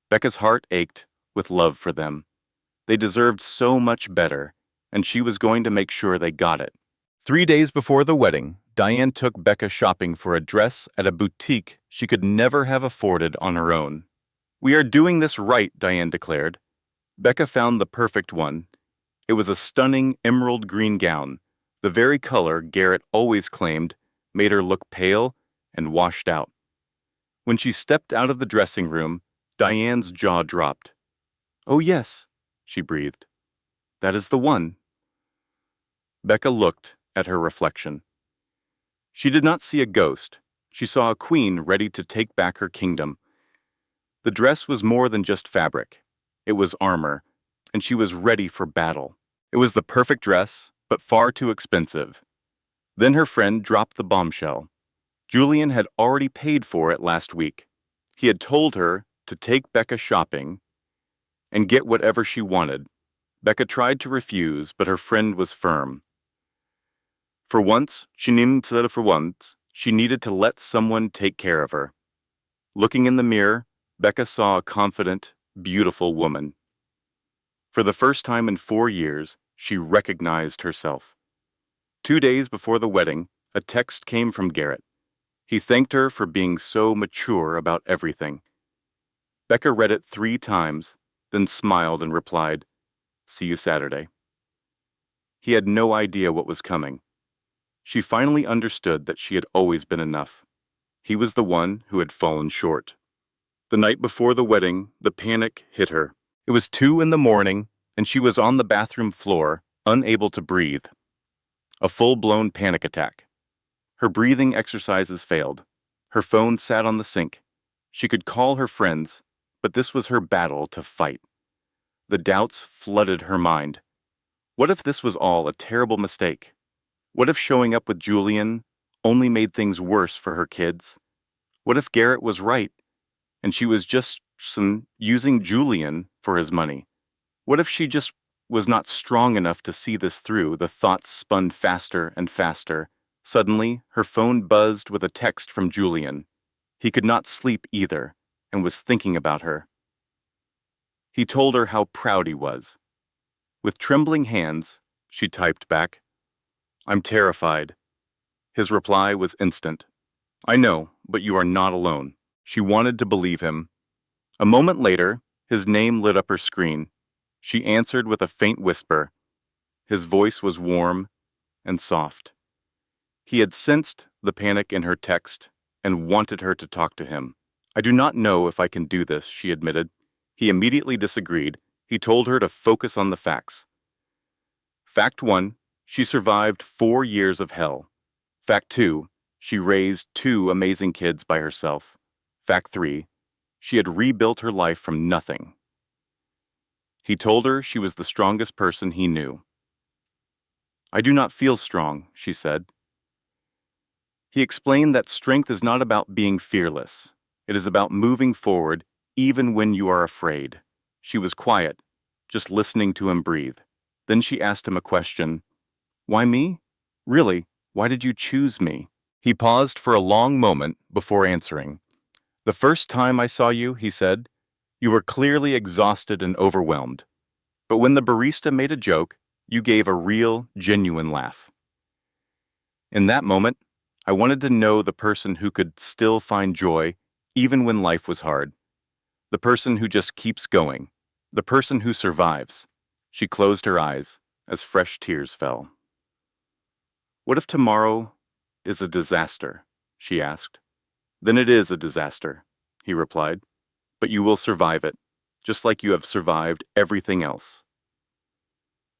Becca's heart ached with love for them. They deserved so much better, and she was going to make sure they got it. 3 days before the wedding, Diane took Becca shopping for a dress at a boutique she could never have afforded on her own. "We are doing this right," Diane declared. Becca found the perfect one. It was a stunning emerald green gown, the very color Garrett always claimed made her look pale and washed out. When she stepped out of the dressing room, Diane's jaw dropped. "Oh yes," she breathed. "That is the one." Becca looked at her reflection. She did not see a ghost. She saw a queen ready to take back her kingdom. The dress was more than just fabric. It was armor, and she was ready for battle. It was the perfect dress, but far too expensive. Then her friend dropped the bombshell. Julian had already paid for it last week. He had told her to take Becca shopping and get whatever she wanted. Becca tried to refuse, but her friend was firm. For once, she needed to let someone take care of her. Looking in the mirror, Becca saw a confident, beautiful woman. For the first time in 4 years, she recognized herself. 2 days before the wedding, a text came from Garrett. He thanked her for being so mature about everything. Becca read it 3 times, then smiled and replied, "See you Saturday." He had no idea what was coming. She finally understood that she had always been enough. He was the one who had fallen short. The night before the wedding, the panic hit her. It was 2 in the morning, and she was on the bathroom floor, unable to breathe. A full-blown panic attack. Her breathing exercises failed. Her phone sat on the sink. She could call her friends, but this was her battle to fight. The doubts flooded her mind. What if this was all a terrible mistake? What if showing up with Julian only made things worse for her kids? What if Garrett was right, and she was just using Julian for his money? What if she just was not strong enough to see this through? The thoughts spun faster and faster. Suddenly, her phone buzzed with a text from Julian. He could not sleep either, and was thinking about her. He told her how proud he was. With trembling hands, she typed back, "I'm terrified." His reply was instant. "I know, but you are not alone." She wanted to believe him. A moment later, his name lit up her screen. She answered with a faint whisper. His voice was warm and soft. He had sensed the panic in her text and wanted her to talk to him. "I do not know if I can do this," she admitted. He immediately disagreed. He told her to focus on the facts. Fact 1, she survived 4 years of hell. Fact 2, she raised 2 amazing kids by herself. Fact 3, she had rebuilt her life from nothing. He told her she was the strongest person he knew. "I do not feel strong," she said. He explained that strength is not about being fearless. It is about moving forward even when you are afraid. She was quiet, just listening to him breathe. Then she asked him a question. "Why me? Really, why did you choose me?" He paused for a long moment before answering. "The first time I saw you," he said, "you were clearly exhausted and overwhelmed. But when the barista made a joke, you gave a real, genuine laugh. In that moment, I wanted to know the person who could still find joy even when life was hard. The person who just keeps going. The person who survives." She closed her eyes as fresh tears fell. "What if tomorrow is a disaster?" she asked. "Then it is a disaster," he replied. "But you will survive it, just like you have survived everything else."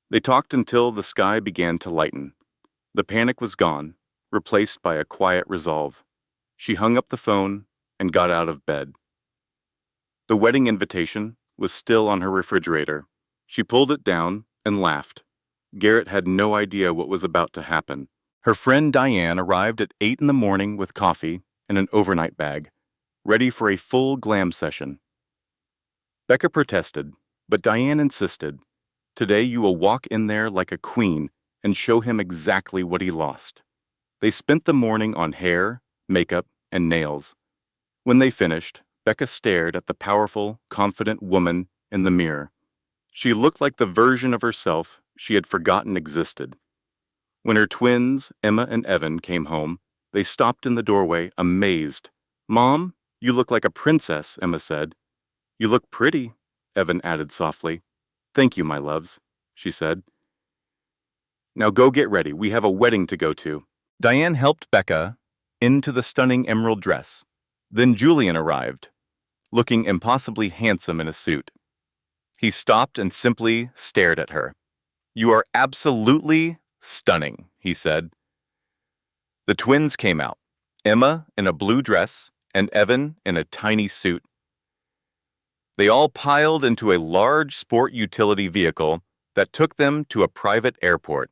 They talked until the sky began to lighten. The panic was gone, replaced by a quiet resolve. She hung up the phone and got out of bed. The wedding invitation was still on her refrigerator. She pulled it down and laughed. Garrett had no idea what was about to happen. Her friend Diane arrived at 8 in the morning with coffee and an overnight bag, ready for a full glam session. Becca protested, but Diane insisted. Today you will walk in there like a queen and show him exactly what he lost. They spent the morning on hair, makeup, and nails. When they finished, Becca stared at the powerful, confident woman in the mirror. She looked like the version of herself she had forgotten existed. When her twins, Emma and Evan, came home, they stopped in the doorway, amazed. "Mom, you look like a princess," Emma said. "You look pretty," Evan added softly. "Thank you, my loves," she said. "Now go get ready. We have a wedding to go to." Diane helped Becca into the stunning emerald dress. Then Julian arrived, looking impossibly handsome in a suit. He stopped and simply stared at her. "You are absolutely stunning," he said. The twins came out, Emma in a blue dress and Evan in a tiny suit. They all piled into a large sport utility vehicle that took them to a private airport.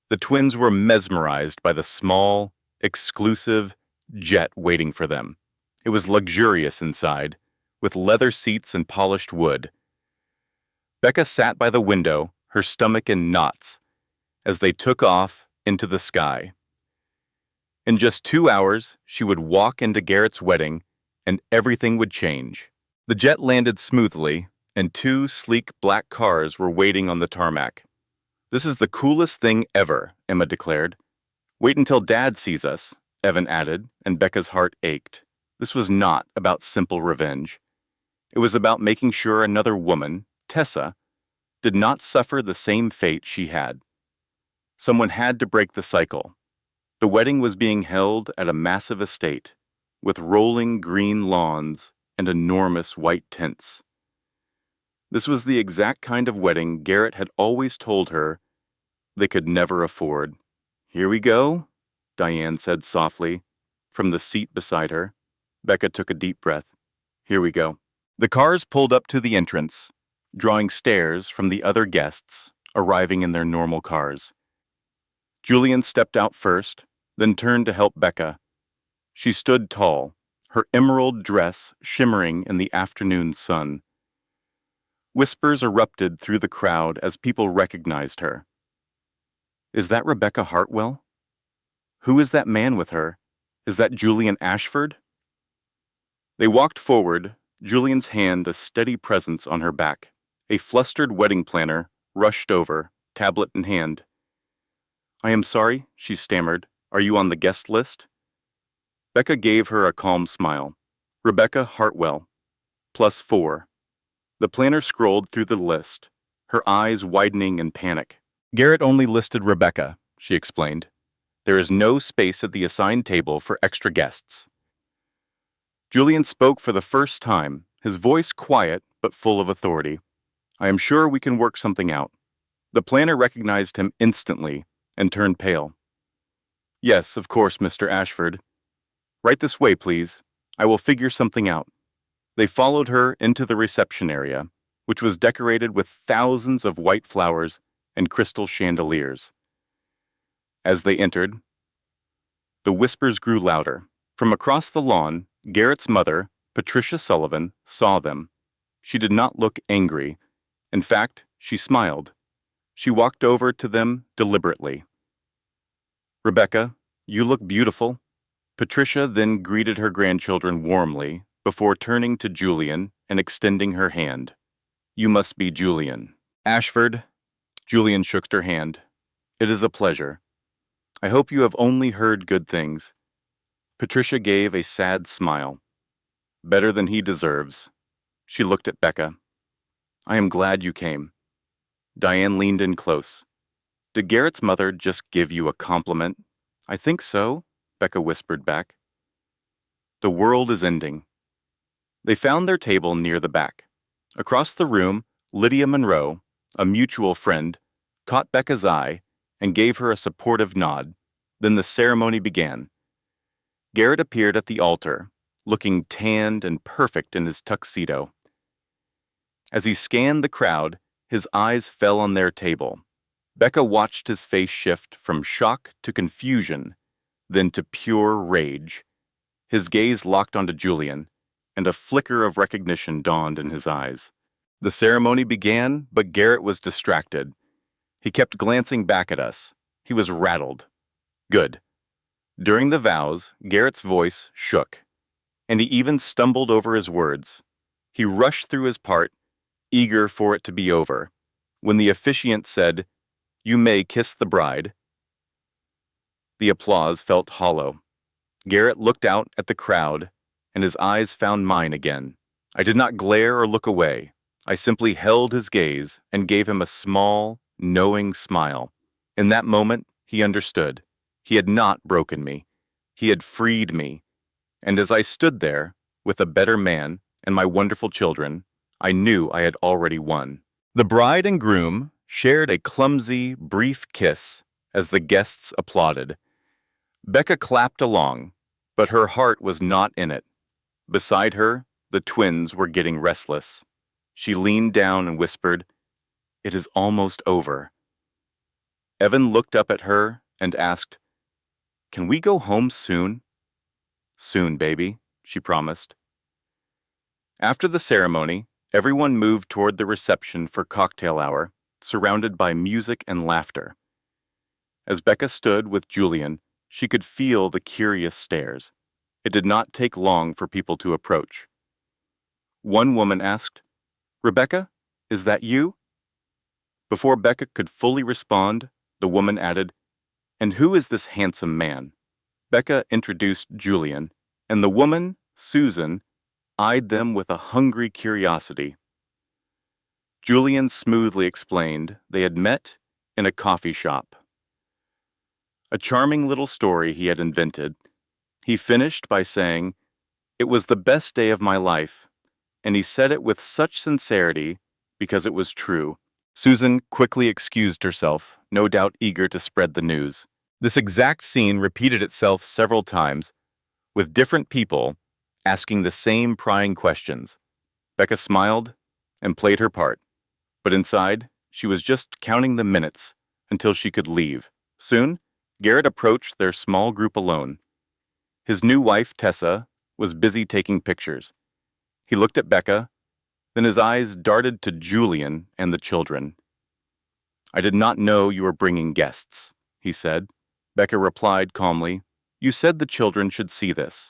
The twins were mesmerized by the small, exclusive jet waiting for them. It was luxurious inside, with leather seats and polished wood. Becca sat by the window, her stomach in knots, as they took off into the sky. In just 2 hours, she would walk into Garrett's wedding, and everything would change. The jet landed smoothly, and 2 sleek black cars were waiting on the tarmac. "This is the coolest thing ever," Emma declared. "Wait until Dad sees us," Evan added, and Becca's heart ached. This was not about simple revenge. It was about making sure another woman, Tessa, did not suffer the same fate she had. Someone had to break the cycle. The wedding was being held at a massive estate, with rolling green lawns and enormous white tents. This was the exact kind of wedding Garrett had always told her they could never afford. "Here we go," Diane said softly, from the seat beside her. Becca took a deep breath. "Here we go." The cars pulled up to the entrance, drawing stares from the other guests arriving in their normal cars. Julian stepped out first, then turned to help Becca. She stood tall, her emerald dress shimmering in the afternoon sun. Whispers erupted through the crowd as people recognized her. "Is that Rebecca Hartwell? Who is that man with her? Is that Julian Ashford?" They walked forward, Julian's hand a steady presence on her back. A flustered wedding planner rushed over, tablet in hand. "I am sorry," she stammered. "Are you on the guest list?" Becca gave her a calm smile. "Rebecca Hartwell, +4. The planner scrolled through the list, her eyes widening in panic. "Garrett only listed Rebecca," she explained. "There is no space at the assigned table for extra guests." Julian spoke for the first time, his voice quiet but full of authority. "I am sure we can work something out." The planner recognized him instantly and turned pale. "Yes, of course, Mr. Ashford. Right this way, please. I will figure something out." They followed her into the reception area, which was decorated with thousands of white flowers and crystal chandeliers. As they entered, the whispers grew louder. From across the lawn, Garrett's mother, Patricia Sullivan, saw them. She did not look angry. In fact, she smiled. She walked over to them deliberately. "Rebecca, you look beautiful." Patricia then greeted her grandchildren warmly before turning to Julian and extending her hand. "You must be Julian." "Ashford." Julian shook her hand. "It is a pleasure. I hope you have only heard good things." Patricia gave a sad smile. "Better than he deserves." She looked at Becca. "I am glad you came." Diane leaned in close. "Did Garrett's mother just give you a compliment?" "I think so," Becca whispered back. "The world is ending." They found their table near the back. Across the room, Lydia Monroe, a mutual friend, caught Becca's eye and gave her a supportive nod. Then the ceremony began. Garrett appeared at the altar, looking tanned and perfect in his tuxedo. As he scanned the crowd, his eyes fell on their table. Becca watched his face shift from shock to confusion, then to pure rage. His gaze locked onto Julian, and a flicker of recognition dawned in his eyes. The ceremony began, but Garrett was distracted. He kept glancing back at us. He was rattled. Good. During the vows, Garrett's voice shook, and he even stumbled over his words. He rushed through his part, eager for it to be over. When the officiant said, "You may kiss the bride," the applause felt hollow. Garrett looked out at the crowd, and his eyes found mine again. I did not glare or look away. I simply held his gaze and gave him a small, knowing smile. In that moment, he understood. He had not broken me. He had freed me. And as I stood there, with a better man and my wonderful children, I knew I had already won. The bride and groom shared a clumsy, brief kiss as the guests applauded. Becca clapped along, but her heart was not in it. Beside her, the twins were getting restless. She leaned down and whispered, "It is almost over." Evan looked up at her and asked, "Can we go home soon?" "Soon, baby," she promised. After the ceremony, everyone moved toward the reception for cocktail hour, surrounded by music and laughter. As Becca stood with Julian, she could feel the curious stares. It did not take long for people to approach. One woman asked, "Rebecca, is that you?" Before Becca could fully respond, the woman added, "And who is this handsome man?" Becca introduced Julian, and the woman, Susan, eyed them with a hungry curiosity. Julian smoothly explained they had met in a coffee shop. A charming little story he had invented. He finished by saying, "It was the best day of my life," and he said it with such sincerity because it was true. Susan quickly excused herself, no doubt eager to spread the news. This exact scene repeated itself several times, with different people asking the same prying questions. Becca smiled and played her part, but inside, she was just counting the minutes until she could leave. Soon, Garrett approached their small group alone. His new wife, Tessa, was busy taking pictures. He looked at Becca, then his eyes darted to Julian and the children. "I did not know you were bringing guests," he said. Becca replied calmly, "You said the children should see this.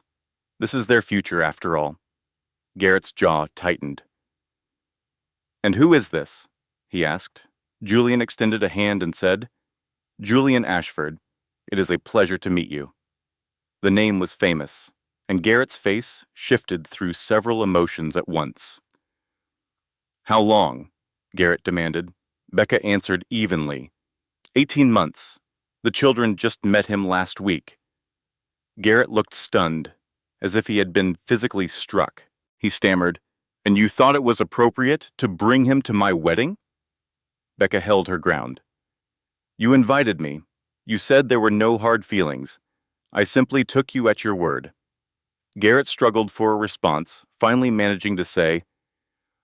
This is their future, after all." Garrett's jaw tightened. "And who is this?" he asked. Julian extended a hand and said, "Julian Ashford, it is a pleasure to meet you." The name was famous, and Garrett's face shifted through several emotions at once. "How long?" Garrett demanded. Becca answered evenly. 18 months. The children just met him last week." Garrett looked stunned, as if he had been physically struck. He stammered, "And you thought it was appropriate to bring him to my wedding?" Becca held her ground. "You invited me. You said there were no hard feelings. I simply took you at your word." Garrett struggled for a response, finally managing to say,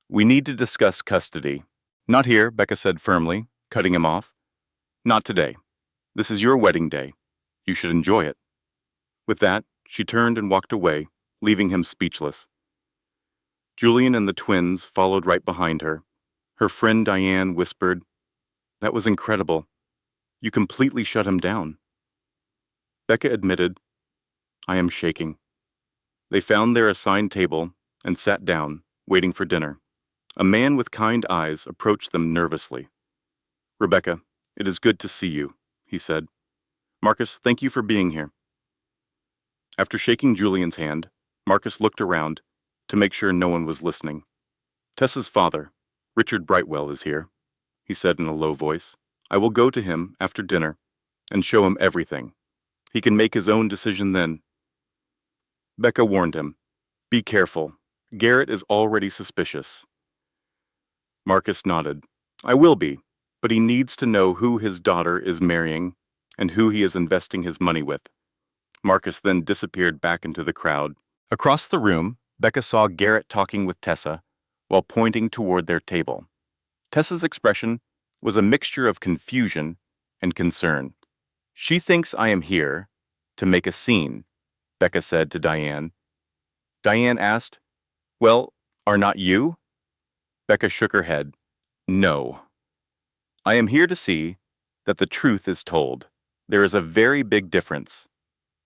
"We need to discuss custody." "Not here," Becca said firmly, cutting him off. "Not today. This is your wedding day. You should enjoy it." With that, she turned and walked away, leaving him speechless. Julian and the twins followed right behind her. Her friend Diane whispered, "That was incredible. You completely shut him down." Becca admitted, "I am shaking." They found their assigned table and sat down, waiting for dinner. A man with kind eyes approached them nervously. "Rebecca, it is good to see you," he said. "Marcus, thank you for being here." After shaking Julian's hand, Marcus looked around to make sure no one was listening. "Tessa's father, Richard Brightwell, is here," he said in a low voice. "I will go to him after dinner and show him everything. He can make his own decision then." Becca warned him, "Be careful. Garrett is already suspicious." Marcus nodded. "I will be, but he needs to know who his daughter is marrying and who he is investing his money with." Marcus then disappeared back into the crowd. Across the room, Becca saw Garrett talking with Tessa while pointing toward their table. Tessa's expression was a mixture of confusion and concern. "She thinks I am here to make a scene," Becca said to Diane. Diane asked, "Well, are not you?" Becca shook her head. "No. I am here to see that the truth is told. There is a very big difference.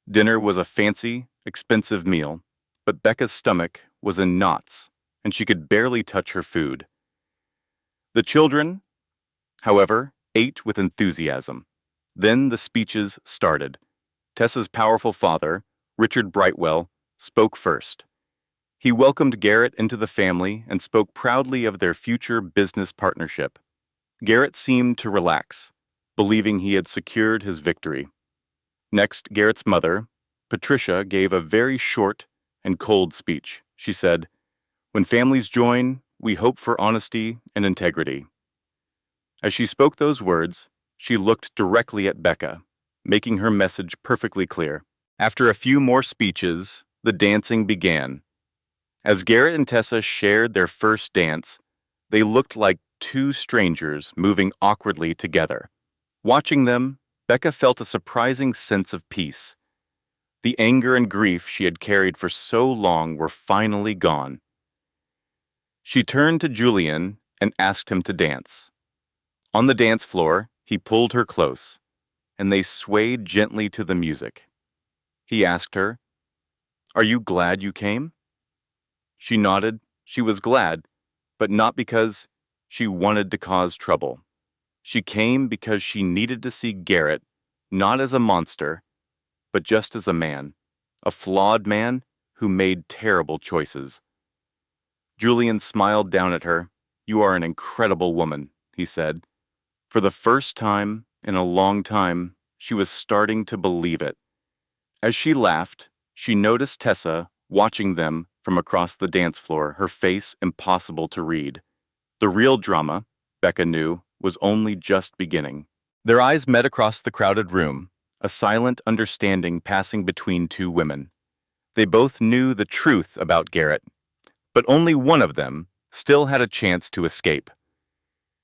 Dinner was a fancy, expensive meal, but Becca's stomach was in knots, and she could barely touch her food. The children, however, ate with enthusiasm. Then the speeches started. Tessa's powerful father, Richard Brightwell, spoke first. He welcomed Garrett into the family and spoke proudly of their future business partnership. Garrett seemed to relax, believing he had secured his victory. Next, Garrett's mother, Patricia, gave a very short and cold speech. She said, "When families join, we hope for honesty and integrity." As she spoke those words, she looked directly at Becca, making her message perfectly clear. After a few more speeches, the dancing began. As Garrett and Tessa shared their first dance, they looked like two strangers moving awkwardly together. Watching them, Becca felt a surprising sense of peace. The anger and grief she had carried for so long were finally gone. She turned to Julian and asked him to dance. On the dance floor, he pulled her close, and they swayed gently to the music. He asked her, "Are you glad you came?" She nodded. She was glad, but not because she wanted to cause trouble. She came because she needed to see Garrett, not as a monster, but just as a man, a flawed man who made terrible choices. Julian smiled down at her. "You are an incredible woman," he said. For the first time in a long time, she was starting to believe it. As she laughed, she noticed Tessa watching them from across the dance floor, her face impossible to read. The real drama, Becca knew, was only just beginning. Their eyes met across the crowded room, a silent understanding passing between two women. They both knew the truth about Garrett, but only one of them still had a chance to escape.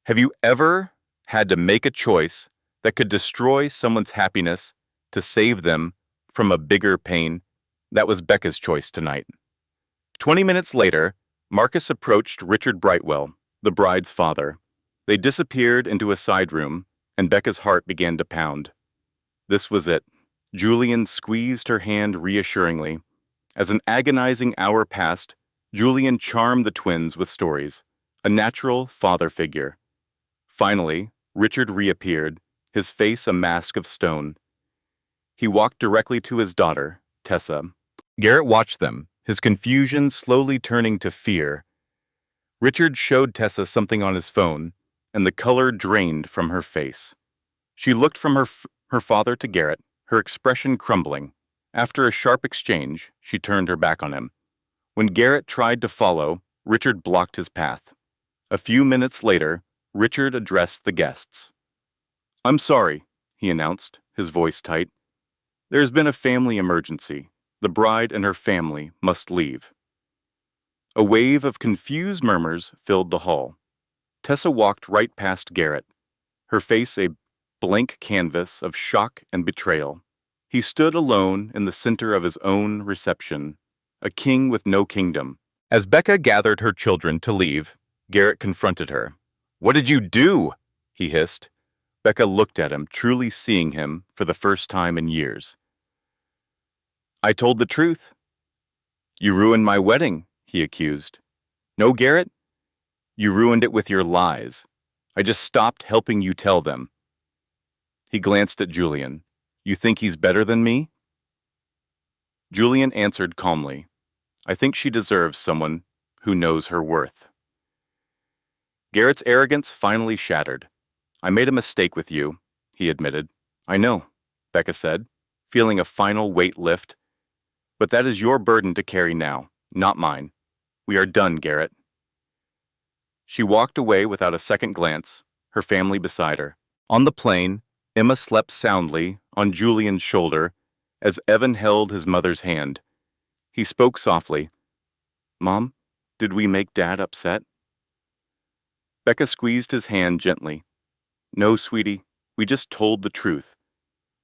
Have you ever had to make a choice that could destroy someone's happiness to save them from a bigger pain? That was Becca's choice tonight. 20 minutes later, Marcus approached Richard Brightwell, the bride's father. They disappeared into a side room, and Becca's heart began to pound. This was it. Julian squeezed her hand reassuringly. As an agonizing hour passed, Julian charmed the twins with stories, a natural father figure. Finally, Richard reappeared, his face a mask of stone. He walked directly to his daughter, Tessa. Garrett watched them, his confusion slowly turning to fear. Richard showed Tessa something on his phone, and the color drained from her face. She looked from her father to Garrett, her expression crumbling. After a sharp exchange, she turned her back on him. When Garrett tried to follow, Richard blocked his path. A few minutes later, Richard addressed the guests. "I'm sorry," he announced, his voice tight. "There has been a family emergency. The bride and her family must leave." A wave of confused murmurs filled the hall. Tessa walked right past Garrett, her face a blank canvas of shock and betrayal. He stood alone in the center of his own reception, a king with no kingdom. As Becca gathered her children to leave, Garrett confronted her. "What did you do?" he hissed. Becca looked at him, truly seeing him for the first time in years. "I told the truth." "You ruined my wedding," he accused. "No, Garrett, you ruined it with your lies. I just stopped helping you tell them." He glanced at Julian. "You think he's better than me?" Julian answered calmly, "I think she deserves someone who knows her worth." Garrett's arrogance finally shattered. "I made a mistake with you," he admitted. "I know," Becca said, feeling a final weight lift. "But that is your burden to carry now, not mine. We are done, Garrett." She walked away without a second glance, her family beside her. On the plane, Emma slept soundly on Julian's shoulder As Evan held his mother's hand, he spoke softly. "Mom, did we make Dad upset?" Becca squeezed his hand gently. "No, sweetie, we just told the truth.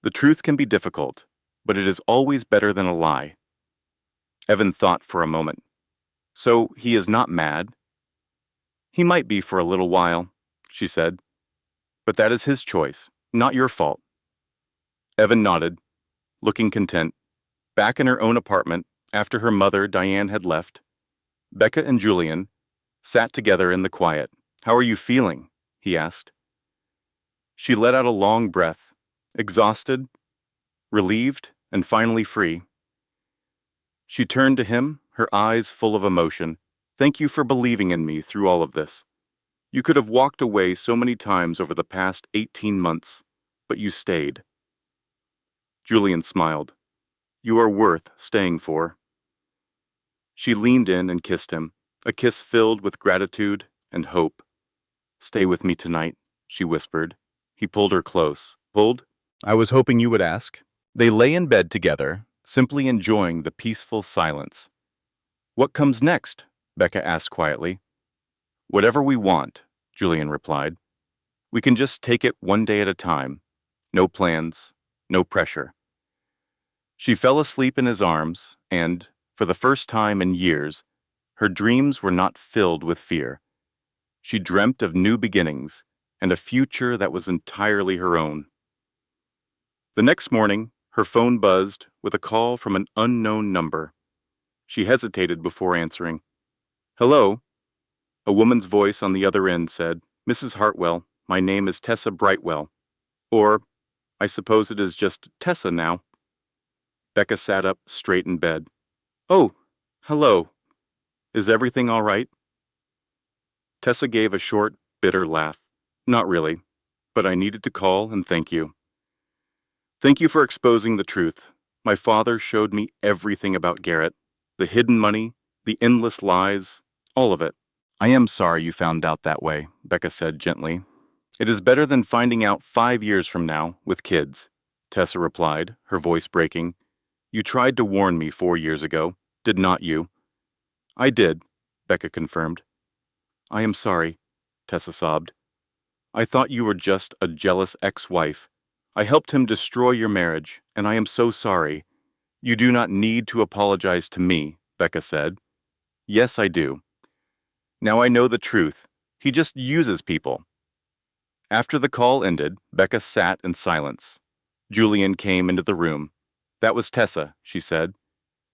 The truth can be difficult, but it is always better than a lie." Evan thought for a moment. "So he is not mad?" "He might be for a little while," she said. "But that is his choice, not your fault." Evan nodded, looking content. Back in her own apartment, after her mother, Diane, had left, Becca and Julian sat together in the quiet. "How are you feeling?" he asked. She let out a long breath, exhausted, relieved, and finally free. She turned to him, her eyes full of emotion. "Thank you for believing in me through all of this. You could have walked away so many times over the past 18 months, but you stayed." Julian smiled. "You are worth staying for." She leaned in and kissed him, a kiss filled with gratitude and hope. "Stay with me tonight," she whispered. He pulled her close. "Pulled? I was hoping you would ask." They lay in bed together, simply enjoying the peaceful silence. "What comes next?" Becca asked quietly. "Whatever we want," Julian replied. "We can just take it one day at a time. No plans, no pressure." She fell asleep in his arms, and, for the first time in years, her dreams were not filled with fear. She dreamt of new beginnings and a future that was entirely her own. The next morning, her phone buzzed with a call from an unknown number. She hesitated before answering. "Hello?" A woman's voice on the other end said, "Mrs. Hartwell, my name is Tessa Brightwell. Or, I suppose it is just Tessa now." Becca sat up straight in bed. "Oh, hello. Is everything all right?" Tessa gave a short, bitter laugh. "Not really, but I needed to call and thank you. Thank you for exposing the truth. My father showed me everything about Garrett. The hidden money, the endless lies, all of it." "I am sorry you found out that way," Becca said gently. "It is better than finding out 5 years from now, with kids," Tessa replied, her voice breaking. "You tried to warn me 4 years ago, did not you?" "I did," Becca confirmed. "I am sorry," Tessa sobbed. "I thought you were just a jealous ex-wife. I helped him destroy your marriage, and I am so sorry." "You do not need to apologize to me," Becca said. "Yes, I do. Now I know the truth. He just uses people." After the call ended, Becca sat in silence. Julian came into the room. "That was Tessa," she said.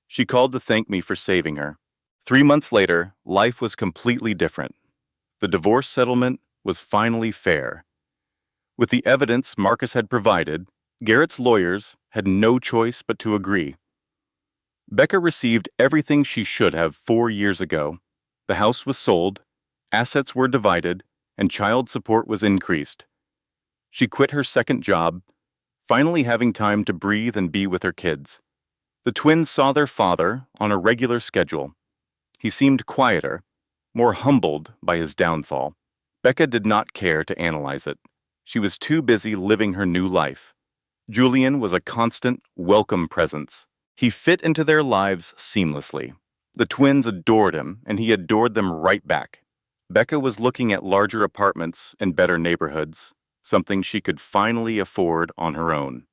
"She called to thank me for saving her." 3 months later, life was completely different. The divorce settlement was finally fair. With the evidence Marcus had provided, Garrett's lawyers had no choice but to agree. Becca received everything she should have 4 years ago. The house was sold, assets were divided, and child support was increased. She quit her second job, finally having time to breathe and be with her kids. The twins saw their father on a regular schedule. He seemed quieter, more humbled by his downfall. Becca did not care to analyze it. She was too busy living her new life. Julian was a constant, welcome presence. He fit into their lives seamlessly. The twins adored him, and he adored them right back. Becca was looking at larger apartments and better neighborhoods, something she could finally afford on her own.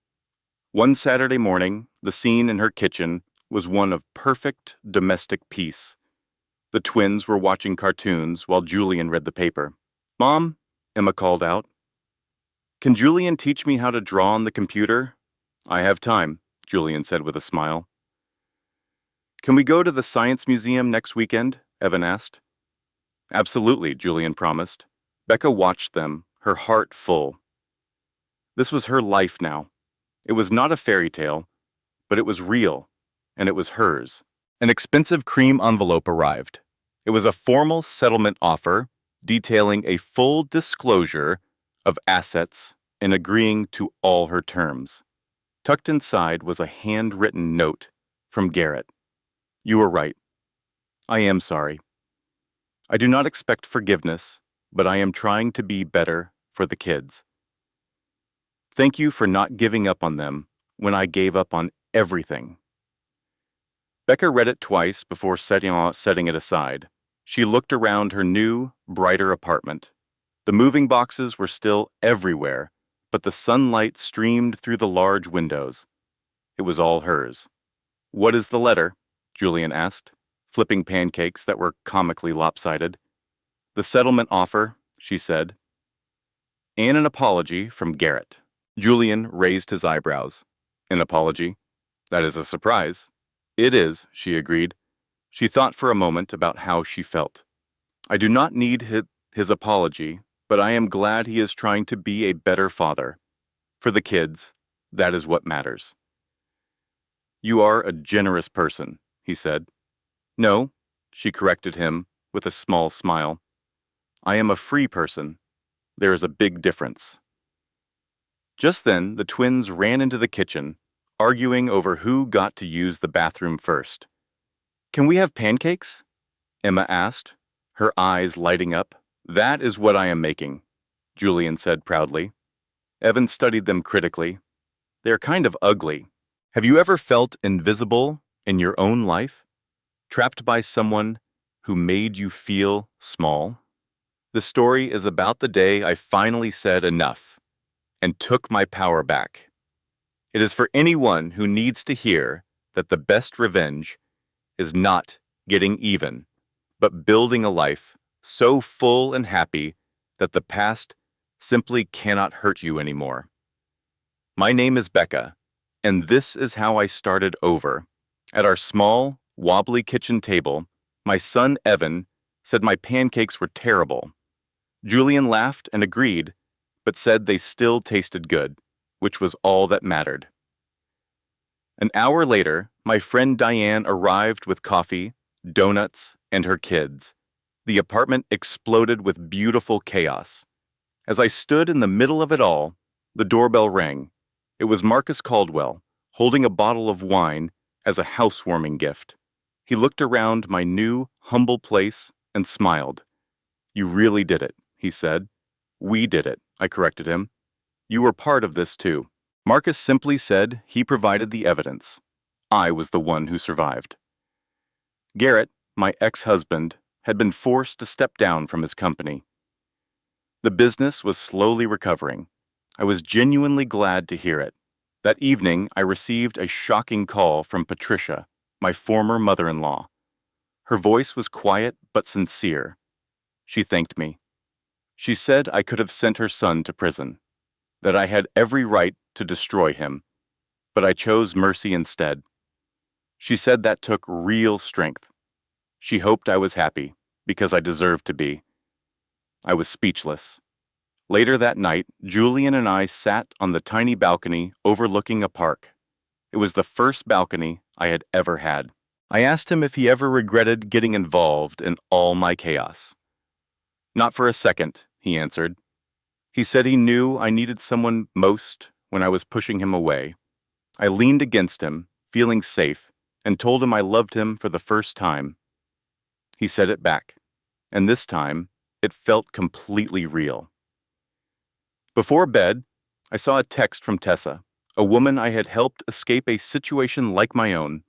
One Saturday morning, the scene in her kitchen was one of perfect domestic peace. The twins were watching cartoons while Julian read the paper. "Mom," Emma called out, "can Julian teach me how to draw on the computer?" "I have time," Julian said with a smile. "Can we go to the Science Museum next weekend?" Evan asked. "Absolutely," Julian promised. Becca watched them, her heart full. This was her life now. It was not a fairy tale, but it was real, and it was hers. An expensive cream envelope arrived. It was a formal settlement offer detailing a full disclosure of assets and agreeing to all her terms. Tucked inside was a handwritten note from Garrett. "You were right. I am sorry. I do not expect forgiveness, but I am trying to be better for the kids. Thank you for not giving up on them when I gave up on everything. Becca read it twice before setting it aside. She looked around her new, brighter apartment. The moving boxes were still everywhere, but the sunlight streamed through the large windows. It was all hers. "What is the letter?" Julian asked, flipping pancakes that were comically lopsided. "The settlement offer," she said. "And an apology from Garrett." Julian raised his eyebrows. "An apology? That is a surprise." "It is," she agreed. She thought for a moment about how she felt. "I do not need his apology, but I am glad he is trying to be a better father. For the kids, that is what matters." "You are a generous person," he said. "No," she corrected him with a small smile. "I am a free person. There is a big difference." Just then, the twins ran into the kitchen, arguing over who got to use the bathroom first. "Can we have pancakes?" Emma asked, her eyes lighting up. "That is what I am making," Julian said proudly. Evan studied them critically. "They are kind of ugly. Have you ever felt invisible in your own life? Trapped by someone who made you feel small?" The story is about the day I finally said enough and took my power back. It is for anyone who needs to hear that the best revenge is not getting even, but building a life so full and happy that the past simply cannot hurt you anymore. My name is Becca, and this is how I started over. At our small, wobbly kitchen table, my son Evan said my pancakes were terrible. Julian laughed and agreed, but said they still tasted good, which was all that mattered. An hour later, my friend Diane arrived with coffee, donuts, and her kids. The apartment exploded with beautiful chaos. As I stood in the middle of it all, the doorbell rang. It was Marcus Caldwell, holding a bottle of wine as a housewarming gift. He looked around my new, humble place and smiled. "You really did it," he said. "We did it," I corrected him. "You were part of this too." Marcus simply said he provided the evidence. I was the one who survived. Garrett, my ex-husband, had been forced to step down from his company. The business was slowly recovering. I was genuinely glad to hear it. That evening, I received a shocking call from Patricia, my former mother-in-law. Her voice was quiet but sincere. She thanked me. She said I could have sent her son to prison, that I had every right to destroy him, but I chose mercy instead. She said that took real strength. She hoped I was happy, because I deserved to be. I was speechless. Later that night, Julian and I sat on the tiny balcony overlooking a park. It was the first balcony I had ever had. I asked him if he ever regretted getting involved in all my chaos. "Not for a second," he answered. He said he knew I needed someone most when I was pushing him away. I leaned against him, feeling safe, and told him I loved him for the first time. He said it back, and this time, it felt completely real. Before bed, I saw a text from Tessa, a woman I had helped escape a situation like my own.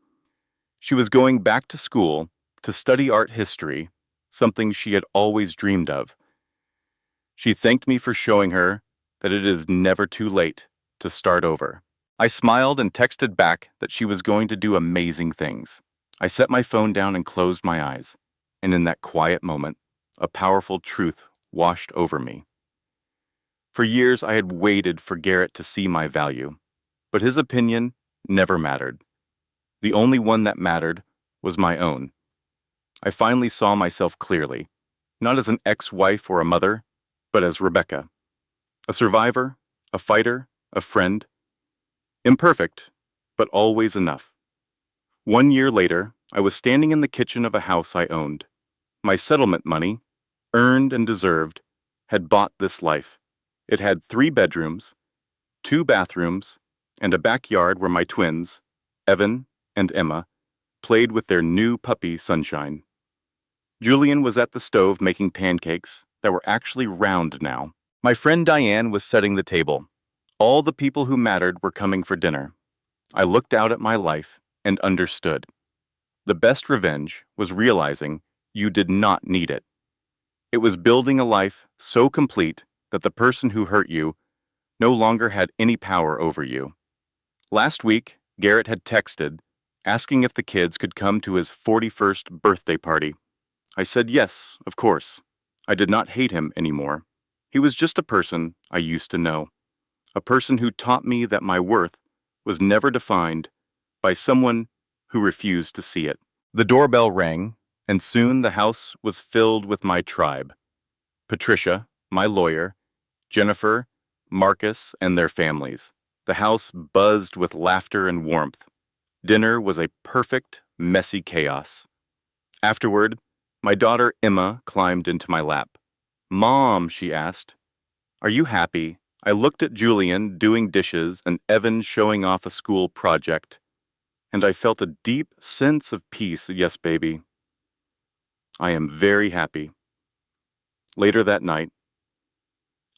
She was going back to school to study art history, something she had always dreamed of. She thanked me for showing her that it is never too late to start over. I smiled and texted back that she was going to do amazing things. I set my phone down and closed my eyes, and in that quiet moment, a powerful truth washed over me. For years, I had waited for Garrett to see my value, but his opinion never mattered. The only one that mattered was my own. I finally saw myself clearly, not as an ex-wife or a mother, but as Rebecca. A survivor, a fighter, a friend. Imperfect, but always enough. 1 year later, I was standing in the kitchen of a house I owned. My settlement money, earned and deserved, had bought this life. It had 3 bedrooms, 2 bathrooms, and a backyard where my twins, Evan and Emma, played with their new puppy Sunshine. Julian was at the stove making pancakes that were actually round now. My friend Diane was setting the table. All the people who mattered were coming for dinner. I looked out at my life and understood. The best revenge was realizing you did not need it. It was building a life so complete that the person who hurt you no longer had any power over you. Last week, Garrett had texted, asking if the kids could come to his 41st birthday party. I said yes, of course. I did not hate him anymore. He was just a person I used to know, a person who taught me that my worth was never defined by someone who refused to see it. The doorbell rang, and soon the house was filled with my tribe. Patricia, my lawyer, Jennifer, Marcus, and their families. The house buzzed with laughter and warmth. Dinner was a perfect, messy chaos. Afterward, my daughter Emma climbed into my lap. "Mom," she asked, "are you happy?" I looked at Julian doing dishes and Evan showing off a school project, and I felt a deep sense of peace. Yes, baby. I am very happy. Later that night,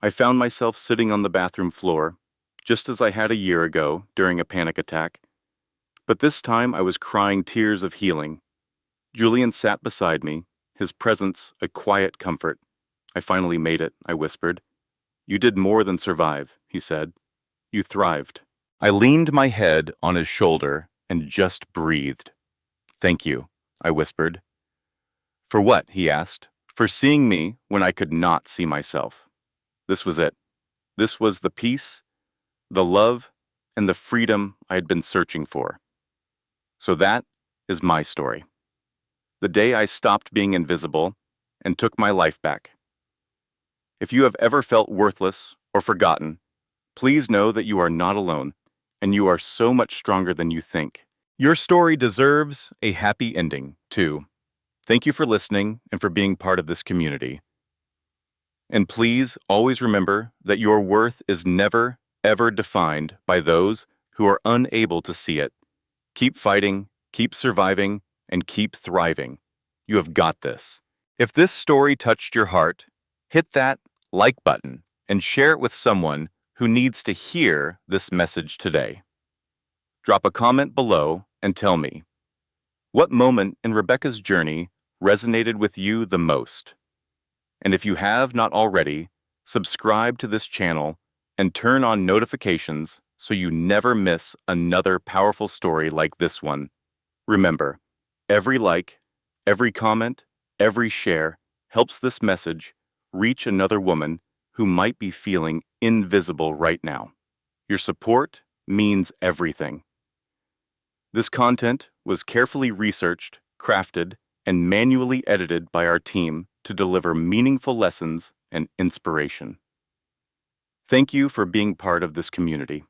I found myself sitting on the bathroom floor, just as I had a year ago during a panic attack. But this time I was crying tears of healing. Julian sat beside me, his presence a quiet comfort. "I finally made it," I whispered. "You did more than survive," he said. "You thrived." I leaned my head on his shoulder and just breathed. "Thank you," I whispered. "For what?" he asked. "For seeing me when I could not see myself." This was it. This was the peace, the love, and the freedom I had been searching for. So that is my story. The day I stopped being invisible and took my life back. If you have ever felt worthless or forgotten, please know that you are not alone, and you are so much stronger than you think. Your story deserves a happy ending, too. Thank you for listening and for being part of this community. And please always remember that your worth is never, ever defined by those who are unable to see it. Keep fighting, keep surviving, and keep thriving. You have got this. If this story touched your heart, hit that like button and share it with someone who needs to hear this message today. Drop a comment below and tell me, what moment in Rebecca's journey resonated with you the most? And if you have not already, subscribe to this channel and turn on notifications so you never miss another powerful story like this one. Remember, every like, every comment, every share helps this message reach another woman who might be feeling invisible right now. Your support means everything. This content was carefully researched, crafted, and manually edited by our team to deliver meaningful lessons and inspiration. Thank you for being part of this community.